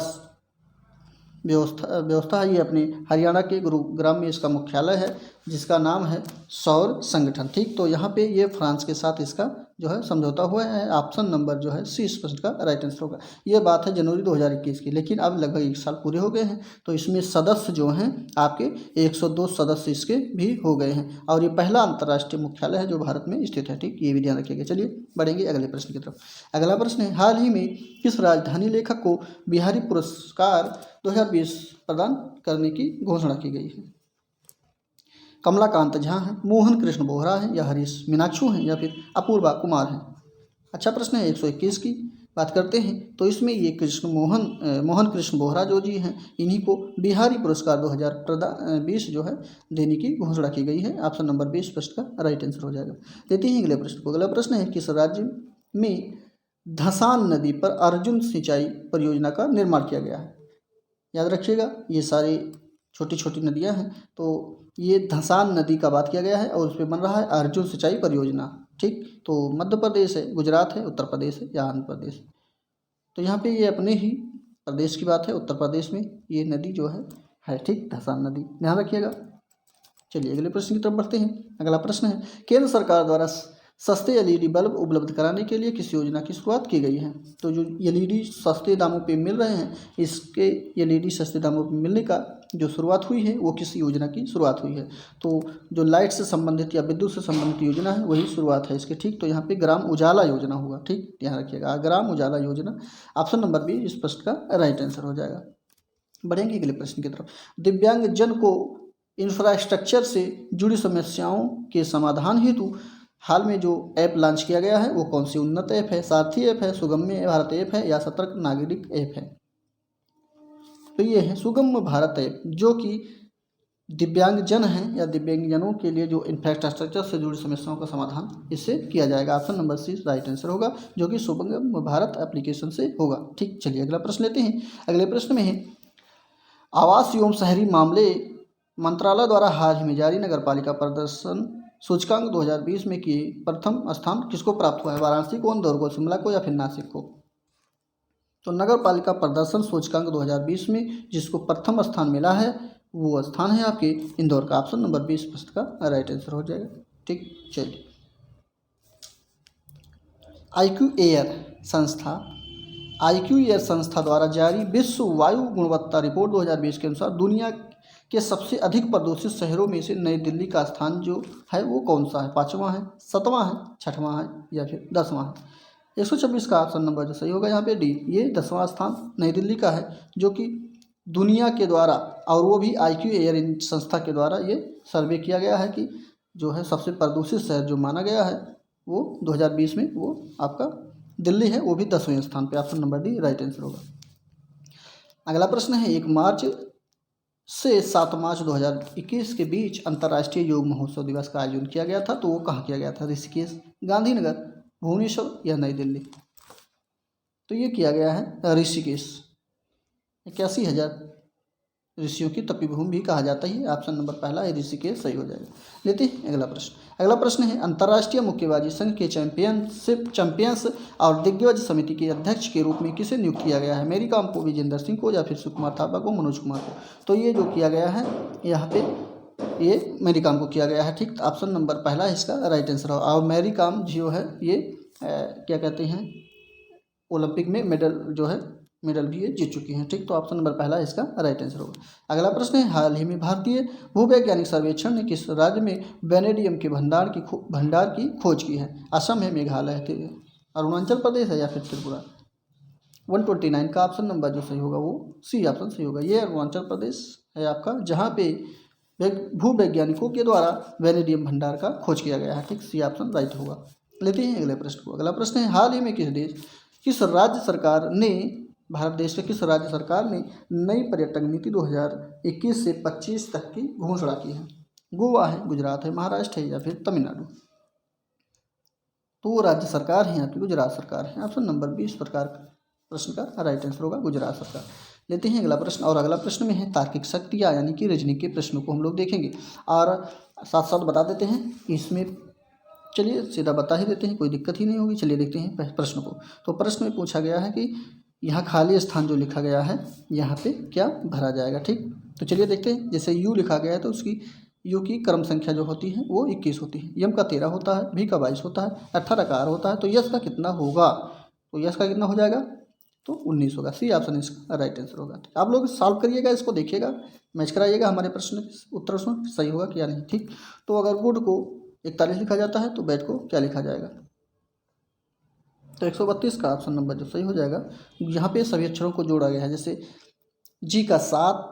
व्यवस्था है ये अपने हरियाणा के गुरुग्राम में इसका मुख्यालय है, जिसका नाम है सौर संगठन। ठीक, तो यहाँ पे ये फ्रांस के साथ इसका जो है समझौता हुआ है। ऑप्शन नंबर जो है सी इस प्रश्न का राइट आंसर होगा। ये बात है जनवरी 2021 की, लेकिन अब लगभग 1 साल पूरे हो गए हैं, तो इसमें सदस्य जो हैं आपके 102 सदस्य इसके भी हो गए हैं, और ये पहला अंतर्राष्ट्रीय मुख्यालय है जो भारत में स्थित है। ठीक, ये भी ध्यान रखिएगा। चलिए बढ़ेंगे अगले प्रश्न की तरफ। अगला प्रश्न है, हाल ही में किस राजधानी लेखक को बिहारी पुरस्कार 2020 प्रदान करने की घोषणा की गई है? कमलाकांत झा हैं, मोहन कृष्ण बोहरा हैं, या हरीश मीनाक्षू हैं, या फिर अपूर्वा कुमार हैं? अच्छा प्रश्न है। 121 की बात करते हैं तो इसमें ये मोहन कृष्ण बोहरा जो जी हैं, इन्हीं को बिहारी पुरस्कार 2020 जो है देने की घोषणा की गई है। ऑप्शन नंबर 20 प्रश्न का राइट आंसर हो जाएगा। लेते हैं अगले प्रश्न को। अगला प्रश्न है, किस राज्य में धसान नदी पर अर्जुन सिंचाई परियोजना का निर्माण किया गया है? याद रखिएगा, ये सारे छोटी छोटी नदियाँ हैं। तो ये धसान नदी का बात किया गया है और उस पर बन रहा है अर्जुन सिंचाई परियोजना। ठीक, तो मध्य प्रदेश है, गुजरात है, उत्तर प्रदेश है या आंध्र प्रदेश। तो यहाँ पे ये अपने ही प्रदेश की बात है, उत्तर प्रदेश में ये नदी जो है ठीक, धसान नदी, ध्यान रखिएगा। चलिए अगले प्रश्न की तरफ बढ़ते हैं। अगला प्रश्न है, केंद्र सरकार द्वारा सस्ते एलईडी बल्ब उपलब्ध कराने के लिए किस योजना की शुरुआत की गई है? तो जो एलईडी सस्ते दामों पे मिल रहे हैं, इसके एलईडी सस्ते दामों पे मिलने का जो शुरुआत हुई है वो किस योजना की शुरुआत हुई है? तो जो लाइट से संबंधित या विद्युत से संबंधित योजना है वही शुरुआत है इसके। ठीक, तो यहाँ पे ग्राम उजाला योजना होगा। ठीक, ध्यान रखिएगा, ग्राम उजाला योजना। ऑप्शन नंबर बी इस प्रश्न का राइट आंसर हो जाएगा। बढ़ेंगे अगले प्रश्न की तरफ। दिव्यांग जन को इंफ्रास्ट्रक्चर से जुड़ी समस्याओं के समाधान हेतु हाल में जो ऐप लॉन्च किया गया है वो कौन सी उन्नत ऐप है? सारथी ऐप है, सुगम्य भारत ऐप है या सतर्क नागरिक ऐप है? तो ये है सुगम्य भारत ऐप, जो कि दिव्यांग जन हैं या दिव्यांगजनों के लिए जो इंफ्रास्ट्रक्चर से जुड़ी समस्याओं का समाधान इससे किया जाएगा। Option number C right answer होगा, जो कि सुगम्य भारत एप्लीकेशन से होगा। ठीक, चलिए अगला प्रश्न लेते हैं। अगले प्रश्न में है, आवास एवं शहरी मामले मंत्रालय द्वारा हाल ही में जारी नगरपालिका प्रदर्शन सूचकांक 2020 में कि प्रथम स्थान किसको प्राप्त हुआ है? वाराणसी को, इंदौर को, शिमला को या फिर नासिक को? तो नगरपालिका प्रदर्शन सूचकांक 2020 में जिसको प्रथम स्थान मिला है वो स्थान है आपके इंदौर का। ऑप्शन नंबर 20 प्रश्न का राइट आंसर हो जाएगा। ठीक, चलिए आईक्यू एयर संस्था द्वारा जारी विश्व वायु गुणवत्ता रिपोर्ट 2020 के अनुसार दुनिया के सबसे अधिक प्रदूषित शहरों में से नई दिल्ली का स्थान जो है वो कौन सा है? 5वां है, 7वां है, 6वां है या फिर 10वां है? 126 का ऑप्शन नंबर जो सही होगा यहाँ पे डी, ये 10वां स्थान नई दिल्ली का है, जो कि दुनिया के द्वारा और वो भी आईक्यू एयर संस्था के द्वारा ये सर्वे किया गया है कि जो है सबसे प्रदूषित शहर जो माना गया है वो 2020 में वो आपका दिल्ली है, वो भी 10वें स्थान पे। Option number D right answer होगा। अगला प्रश्न है, 1 मार्च से 7 मार्च 2021 के बीच अंतर्राष्ट्रीय योग महोत्सव दिवस का आयोजन किया गया था, तो वो कहाँ किया गया था? ऋषिकेश, गांधीनगर, भुवनेश्वर या नई दिल्ली? तो ये किया गया है ऋषिकेश। 81,000 ऋषियों की तपोभूमि भी कहा जाता है। ऑप्शन नंबर पहला है ऋषिकेश सही हो जाएगा। लेते हैं अगला प्रश्न। अगला प्रश्न है, अंतर्राष्ट्रीय मुक्केबाजी संघ के चैंपियंस और दिग्गज समिति के अध्यक्ष के रूप में किसे नियुक्त किया गया है? मेरी कॉम को, विजेंदर सिंह को या फिर सुकुमार थापा को, मनोज कुमार को? तो ये जो किया गया है यहाँ पे ये मेरी कॉम को किया गया है। ठीक, ऑप्शन नंबर पहला इसका राइट आंसर हो। और मेरी कॉम जो है ये क्या कहते हैं, ओलंपिक में मेडल भी ये जीत चुकी हैं। ठीक, तो ऑप्शन नंबर पहला इसका राइट आंसर होगा। अगला प्रश्न है, हाल ही में भारतीय भूवैज्ञानिक सर्वेक्षण ने किस राज्य में वेनेडियम के भंडार की खोज की है? असम है, मेघालय है, अरुणाचल प्रदेश है या फिर त्रिपुरा? 129 का ऑप्शन नंबर जो सही होगा वो सी ऑप्शन सही होगा। ये अरुणाचल प्रदेश है आपका, जहाँ पे भूवैज्ञानिकों के द्वारा वेनेडियम भंडार का खोज किया गया है। ठीक, सी ऑप्शन राइट होगा। लेते हैं अगले प्रश्न को। अगला प्रश्न है, हाल ही में किस राज्य सरकार ने, भारत देश के किस राज्य सरकार ने नई पर्यटन नीति 2021 से 25 तक की घोषणा की है? गोवा है, गुजरात है, महाराष्ट्र है या फिर तमिलनाडु? तो वो राज्य सरकार है यहाँ की गुजरात सरकार है। ऑप्शन नंबर 20 प्रकार प्रश्न का राइट आंसर होगा गुजरात सरकार। लेते हैं अगला प्रश्न, और अगला प्रश्न में है तार्किक शक्तियाँ यानी कि रीजनिंग के प्रश्नों को हम लोग देखेंगे और साथ साथ बता देते हैं इसमें। चलिए सीधा बता ही देते हैं, कोई दिक्कत ही नहीं होगी। चलिए देखते हैं प्रश्न को। तो प्रश्न में पूछा गया है कि यहाँ खाली स्थान जो लिखा गया है यहाँ पे क्या भरा जाएगा। ठीक, तो चलिए देखते हैं। जैसे यू लिखा गया है तो उसकी यू की क्रम संख्या जो होती है वो 21 होती है, यम का 13 होता है, भी का 22 होता है, 18 का 8 होता है, तो यस का कितना होगा? तो यस का कितना हो जाएगा? तो 19 होगा। सी ऑप्शन इसका राइट आंसर होगा। आप लोग सॉल्व करिएगा, इसको देखिएगा, मैच कराइएगा हमारे प्रश्न उत्तर से सही होगा क्या नहीं। ठीक, तो अगर गुड को 41 लिखा जाता है तो बैट को क्या लिखा जाएगा? तो 132 का ऑप्शन नंबर जो सही हो जाएगा। यहाँ पे सभी अक्षरों को जोड़ा गया है, जैसे जी का 7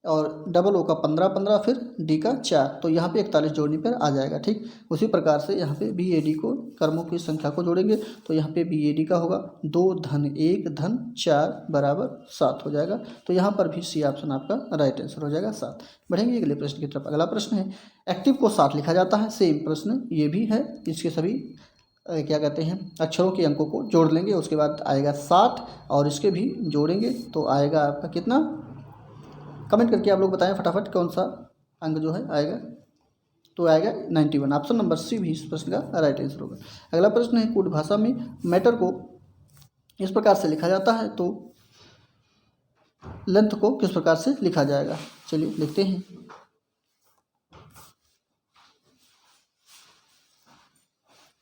और डबल ओ का 15 फिर डी का 4, तो यहाँ पे 41 जोड़ने पर आ जाएगा। ठीक, उसी प्रकार से यहाँ पे बी ए डी को कर्मों की संख्या को जोड़ेंगे तो यहाँ पे बी ए डी का होगा 2 धन 1 धन 4 बराबर 7 हो जाएगा। तो यहाँ पर भी सी ऑप्शन आपका राइट आंसर हो जाएगा 7। बढ़ेंगे अगले प्रश्न की तरफ। अगला प्रश्न है, एक्टिव को 7 लिखा जाता है, सेम प्रश्न ये भी है। इसके सभी क्या कहते हैं अक्षरों के अंकों को जोड़ लेंगे, उसके बाद आएगा 60 और इसके भी जोड़ेंगे तो आएगा आपका कितना? कमेंट करके आप लोग बताएं फटाफट कौन सा अंक जो है आएगा। तो आएगा 91। ऑप्शन नंबर सी भी इस प्रश्न का राइट आंसर होगा। अगला प्रश्न है कूट भाषा में मैटर को इस प्रकार से लिखा जाता है तो लेंथ को किस प्रकार से लिखा जाएगा। चलिए लिखते हैं।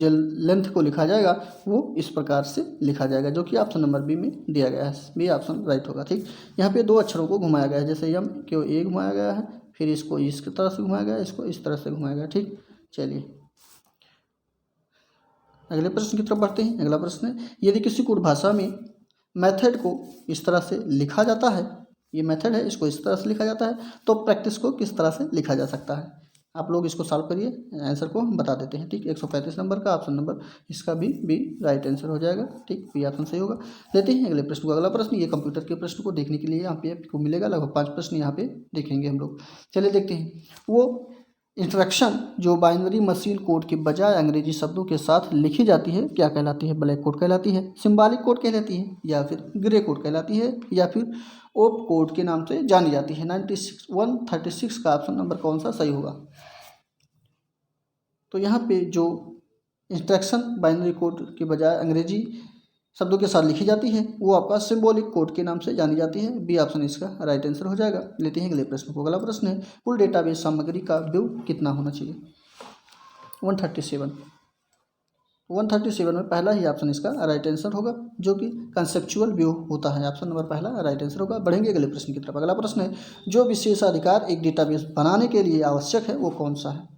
जो लेंथ को लिखा जाएगा वो इस प्रकार से लिखा जाएगा, जो कि ऑप्शन नंबर बी में दिया गया है। बी ऑप्शन राइट होगा। ठीक, यहाँ पे दो अक्षरों को घुमाया गया है, जैसे यम को ए घुमाया गया है, फिर इसको इस तरह से घुमाया गया है, इसको इस तरह से घुमाया गया। ठीक, चलिए अगले प्रश्न की तरफ बढ़ते हैं। अगला प्रश्न है यदि किसी कूट भाषा में मेथड को इस तरह से लिखा जाता है, ये मेथड है, इसको इस तरह से लिखा जाता है, तो प्रैक्टिस को किस तरह से लिखा जा सकता है। आप लोग इसको सॉल्व करिए, आंसर को हम बता देते हैं। ठीक, 135 नंबर का ऑप्शन नंबर इसका भी बी राइट आंसर हो जाएगा। ठीक, बी ऑप्शन सही होगा। लेते हैं अगले प्रश्न को। अगला प्रश्न ये कंप्यूटर के प्रश्न को देखने के लिए यहाँ पे आपको मिलेगा, लगभग 5 प्रश्न यहाँ पे देखेंगे हम लोग। चलिए देखते हैं। वो इंस्ट्रक्शन जो बाइनरी मशीन कोड के बजाय अंग्रेजी शब्दों के साथ लिखी जाती है क्या कहलाती है। ब्लैक कोड कहलाती है, सिंबॉलिक कोड कहलाती है, या फिर ग्रे कोड कहलाती है, या फिर ओप कोड के नाम से जानी जाती है। 136 का ऑप्शन नंबर कौन सा सही होगा। तो यहाँ पे जो इंस्ट्रक्शन बाइनरी कोड के बजाय अंग्रेजी शब्दों के साथ लिखी जाती है वो आपका सिंबॉलिक कोड के नाम से जानी जाती है। बी ऑप्शन इसका राइट आंसर हो जाएगा। लेते हैं अगले प्रश्न को। अगला प्रश्न है कुल डेटाबेस सामग्री का व्यू कितना होना चाहिए। 137 में पहला ही ऑप्शन इसका राइट आंसर होगा, जो कि कंसेप्चुअल व्यू होता है। ऑप्शन नंबर पहला राइट आंसर होगा। बढ़ेंगे अगले प्रश्न की तरफ। अगला प्रश्न है जो विशेषाधिकार एक डेटाबेस बनाने के लिए आवश्यक है वो कौन सा है।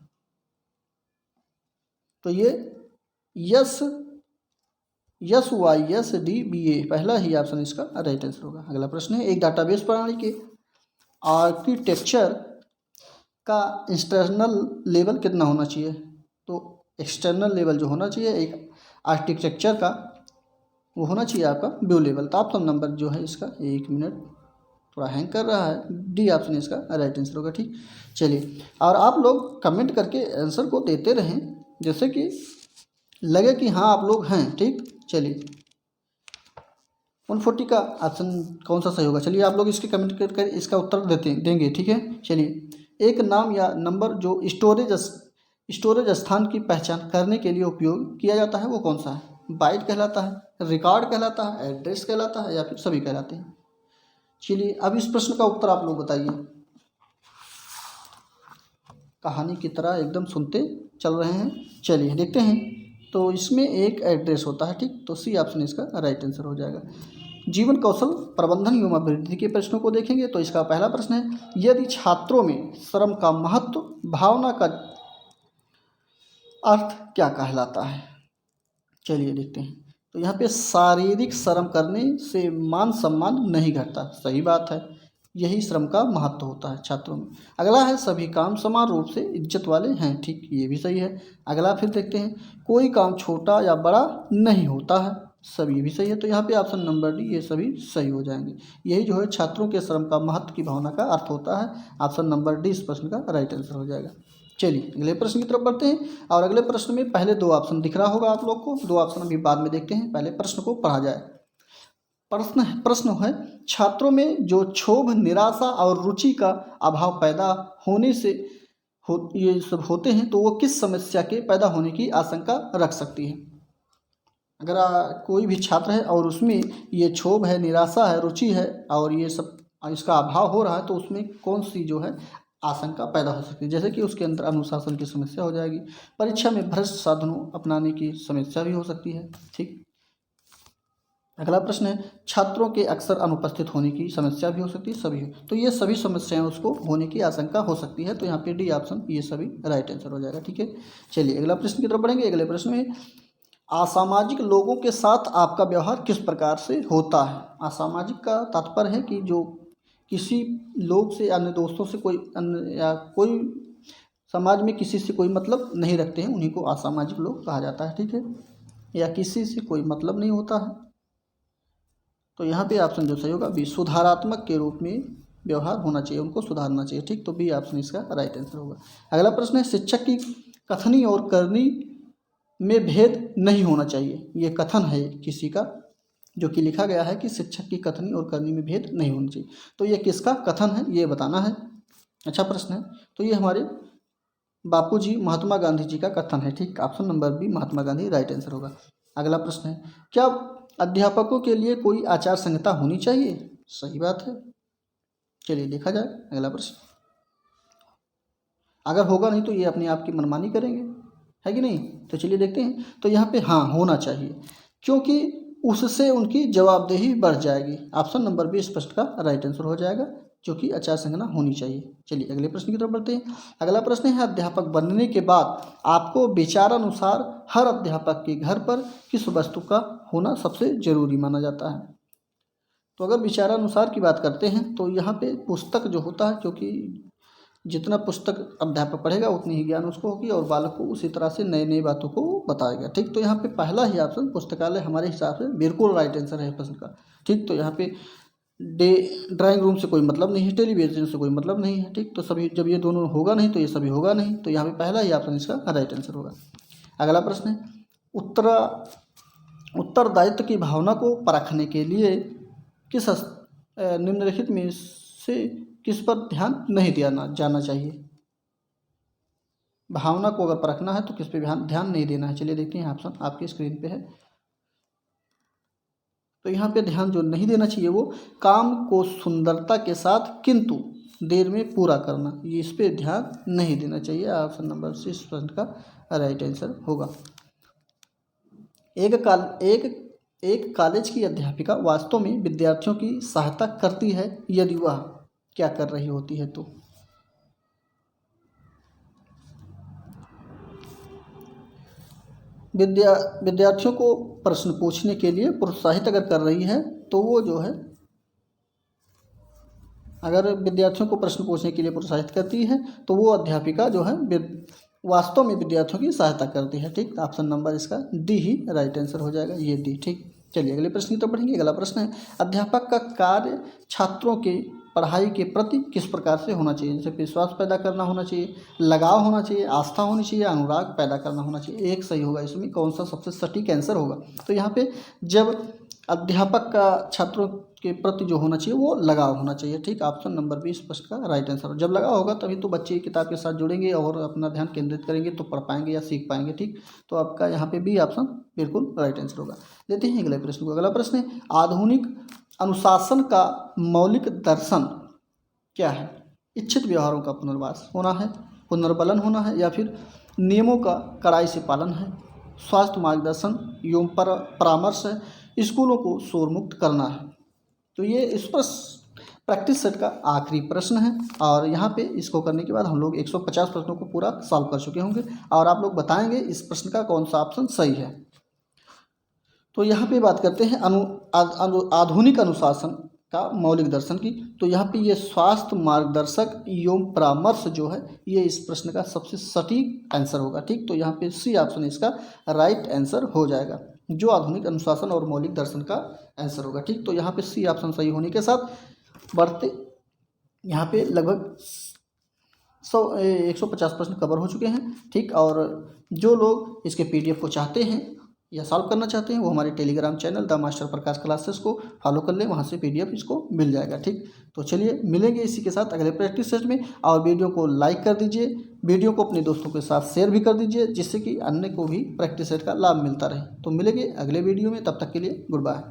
तो ये YSDBA पहला ही ऑप्शन इसका राइट आंसर होगा। अगला प्रश्न है एक डाटाबेस प्रणाली के आर्किटेक्चर का इंटरनल लेवल कितना होना चाहिए। तो एक्सटर्नल लेवल जो होना चाहिए एक आर्किटेक्चर का वो होना चाहिए आपका व्यू लेवल। तो ऑप्शन नंबर जो है इसका, एक मिनट थोड़ा हैंग कर रहा है, डी ऑप्शन इसका राइट आंसर होगा। ठीक, चलिए और आप लोग कमेंट करके आंसर को देते रहें, जैसे कि लगे कि हाँ आप लोग हैं। ठीक, चलिए 140 का ऑप्शन कौन सा सही होगा। चलिए आप लोग इसके कमेंट कर इसका उत्तर देंगे। ठीक है, चलिए एक नाम या नंबर जो स्टोरेज स्थान की पहचान करने के लिए उपयोग किया जाता है वो कौन सा है। बाइट कहलाता है, रिकॉर्ड कहलाता है, एड्रेस कहलाता है, या फिर सभी कहलाते हैं। चलिए अब इस प्रश्न का उत्तर आप लोग बताइए। कहानी की तरह एकदम सुनते चल रहे हैं। चलिए देखते हैं। तो इसमें एक एड्रेस होता है। ठीक, तो सी ऑप्शन इसका राइट आंसर हो जाएगा। जीवन कौशल प्रबंधन एवं अभिवृद्धि के प्रश्नों को देखेंगे तो इसका पहला प्रश्न है यदि छात्रों में श्रम का महत्व भावना का अर्थ क्या कहलाता है। चलिए देखते हैं। तो यहाँ पे शारीरिक श्रम करने से मान सम्मान नहीं घटता, सही बात है, यही श्रम का महत्व होता है छात्रों में। अगला है सभी काम समान रूप से इज्जत वाले हैं। ठीक, ये भी सही है। अगला फिर देखते हैं कोई काम छोटा या बड़ा नहीं होता है, सब ये भी सही है। तो यहाँ पे ऑप्शन नंबर डी ये सभी सही हो जाएंगे। यही जो है छात्रों के श्रम का महत्व की भावना का अर्थ होता है। ऑप्शन नंबर डी इस प्रश्न का राइट आंसर हो जाएगा। चलिए अगले प्रश्न की तरफ बढ़ते हैं। और अगले प्रश्न में पहले दो ऑप्शन दिख रहा होगा आप लोग को, दो ऑप्शन अभी बाद में देखते हैं, पहले प्रश्न को पढ़ा जाए। प्रश्न है छात्रों में जो क्षोभ, निराशा और रुचि का अभाव पैदा होने से ये सब होते हैं तो वो किस समस्या के पैदा होने की आशंका रख सकती है। अगर कोई भी छात्र है और उसमें ये क्षोभ है, निराशा है, रुचि है और ये सब इसका अभाव हो रहा है तो उसमें कौन सी जो है आशंका पैदा हो सकती है। जैसे कि उसके अंदर अनुशासन की समस्या हो जाएगी, परीक्षा में भ्रष्ट साधनों अपनाने की समस्या भी हो सकती है। ठीक, अगला प्रश्न है छात्रों के अक्सर अनुपस्थित होने की समस्या भी हो सकती है, सभी है। तो ये सभी समस्याएं उसको होने की आशंका हो सकती है। तो यहाँ पे डी ऑप्शन ये सभी राइट आंसर हो जाएगा। ठीक है, चलिए अगला प्रश्न की तरफ बढ़ेंगे। अगले प्रश्न में असामाजिक लोगों के साथ आपका व्यवहार किस प्रकार से होता है। असामाजिक का तात्पर्य है कि जो किसी लोग से, अन्य दोस्तों से कोई अन्य या कोई समाज में किसी से कोई मतलब नहीं रखते हैं, उन्हीं को असामाजिक लोग कहा जाता है। ठीक है, या किसी से कोई मतलब नहीं होता है। तो यहाँ पे ऑप्शन जो सही होगा बी, सुधारात्मक के रूप में व्यवहार होना चाहिए, उनको सुधारना चाहिए। ठीक, तो बी ऑप्शन इसका राइट आंसर होगा। अगला प्रश्न है शिक्षक की कथनी और करनी में भेद नहीं होना चाहिए। ये कथन है किसी का, जो कि लिखा गया है कि शिक्षक की कथनी और करनी में भेद नहीं होना चाहिए। तो ये किसका कथन है ये बताना है। अच्छा प्रश्न है। तो ये हमारे बापूजी महात्मा गांधी जी का कथन है। ठीक, option number B Mahatma Gandhi right answer होगा। अगला प्रश्न है, क्या अध्यापकों के लिए कोई आचार संहिता होनी चाहिए? सही बात है। चलिए देखा जाए अगला प्रश्न। अगर होगा नहीं तो ये अपने आप की मनमानी करेंगे, है कि नहीं? तो चलिए देखते हैं। तो यहाँ पे हाँ होना चाहिए, क्योंकि उससे उनकी जवाबदेही बढ़ जाएगी। ऑप्शन नंबर बी इस प्रश्न का राइट आंसर हो जाएगा, जो कि आचार संहिता होनी चाहिए। चलिए अगले प्रश्न की तरफ बढ़ते हैं। अगला प्रश्न है, अध्यापक बनने के बाद आपको विचारानुसार हर अध्यापक के घर पर किस वस्तु का होना सबसे जरूरी माना जाता है? तो अगर विचारानुसार की बात करते हैं तो यहाँ पे पुस्तक जो होता है, क्योंकि जितना पुस्तक अध्यापक पढ़ेगा उतनी ही ज्ञान उसको होगी और बालक को उसी तरह से नई नई बातों को बताएगा। ठीक, तो यहाँ पे पहला ही ऑप्शन पुस्तकालय हमारे हिसाब से बिल्कुल राइट आंसर है प्रश्न का। ठीक, तो यहाँ पे ड्राइंग रूम से कोई मतलब नहीं है, टेलीविजन से कोई मतलब नहीं है। ठीक, तो सभी जब ये दोनों होगा नहीं तो ये सभी होगा नहीं, तो यहाँ पे पहला ही ऑप्शन इसका राइट आंसर होगा। अगला प्रश्न है, उत्तरदायित्व की भावना को परखने के लिए किस निम्नलिखित में से किस पर ध्यान नहीं दिया जाना चाहिए? भावना को अगर परखना है तो किस पे ध्यान नहीं देना है? चलिए देखते हैं, ऑप्शन आपकी स्क्रीन पे है। तो यहाँ पे ध्यान जो नहीं देना चाहिए वो काम को सुंदरता के साथ किंतु देर में पूरा करना, ये इस पे ध्यान नहीं देना चाहिए। ऑप्शन नंबर सी इस प्रश्न का राइट आंसर होगा। एक कॉलेज की अध्यापिका वास्तव में विद्यार्थियों की सहायता करती है यदि वह क्या कर रही होती है? तो विद्यार्थियों को प्रश्न पूछने के लिए प्रोत्साहित अगर कर रही है तो वो जो है, अगर विद्यार्थियों को प्रश्न पूछने के लिए प्रोत्साहित करती है तो वो अध्यापिका जो है वास्तव में विद्यार्थियों की सहायता करती है। ठीक, ऑप्शन नंबर इसका डी ही राइट आंसर हो जाएगा, ये डी। ठीक, चलिए अगले प्रश्न की तरफ बढ़ेंगे। अगला प्रश्न है, अध्यापक का कार्य छात्रों के पढ़ाई के प्रति किस प्रकार से होना चाहिए? जैसे विश्वास पैदा करना होना चाहिए, लगाव होना चाहिए, आस्था होनी चाहिए, अनुराग पैदा करना होना चाहिए। एक सही होगा, इसमें कौन सा सबसे सटीक आंसर होगा? तो यहाँ पे जब अध्यापक का छात्रों के प्रति जो होना चाहिए वो लगाव होना चाहिए। ठीक, ऑप्शन नंबर बी इस प्रश्न का राइट आंसर। जब लगाव होगा तभी तो बच्चे किताब के साथ जुड़ेंगे और अपना ध्यान केंद्रित करेंगे तो पढ़ पाएंगे या सीख पाएंगे। ठीक, तो आपका यहाँ पे बी ऑप्शन बिल्कुल राइट आंसर होगा। लेते हैं अगले प्रश्न को। अगला प्रश्न है, आधुनिक अनुशासन का मौलिक दर्शन क्या है? इच्छित व्यवहारों का पुनर्वास होना है, पुनर्बलन होना है, या फिर नियमों का कड़ाई से पालन है, स्वास्थ्य मार्गदर्शन एवं परामर्श है, स्कूलों को शोर मुक्त करना है? तो ये इस पर प्रैक्टिस सेट का आखिरी प्रश्न है और यहाँ पे इसको करने के बाद हम लोग 150 प्रश्नों को पूरा सॉल्व कर चुके होंगे और आप लोग बताएंगे इस प्रश्न का कौन सा ऑप्शन सही है। तो यहाँ पे बात करते हैं आधुनिक अनुशासन का मौलिक दर्शन की। तो यहाँ पे ये स्वास्थ्य मार्गदर्शक एवं परामर्श जो है ये इस प्रश्न का सबसे सटीक आंसर होगा। ठीक, तो यहाँ पे सी ऑप्शन इसका राइट आंसर हो जाएगा, जो आधुनिक अनुशासन और मौलिक दर्शन का आंसर होगा। ठीक, तो यहाँ पे सी ऑप्शन सही होने के साथ बढ़ते यहाँ पे लगभग 150 प्रश्न कवर हो चुके हैं। ठीक, और जो लोग इसके PDF को चाहते हैं या सॉल्व करना चाहते हैं वो हमारे Telegram channel the master Prakash classes को फॉलो कर लें, वहाँ से PDF इसको मिल जाएगा। ठीक, तो चलिए मिलेंगे इसी के साथ अगले प्रैक्टिस सेट में। और वीडियो को लाइक कर दीजिए, वीडियो को अपने दोस्तों के साथ शेयर भी कर दीजिए, जिससे कि अन्य को भी प्रैक्टिस सेट का लाभ मिलता रहे। तो मिलेंगे अगले वीडियो में, तब तक के लिए गुड बाय।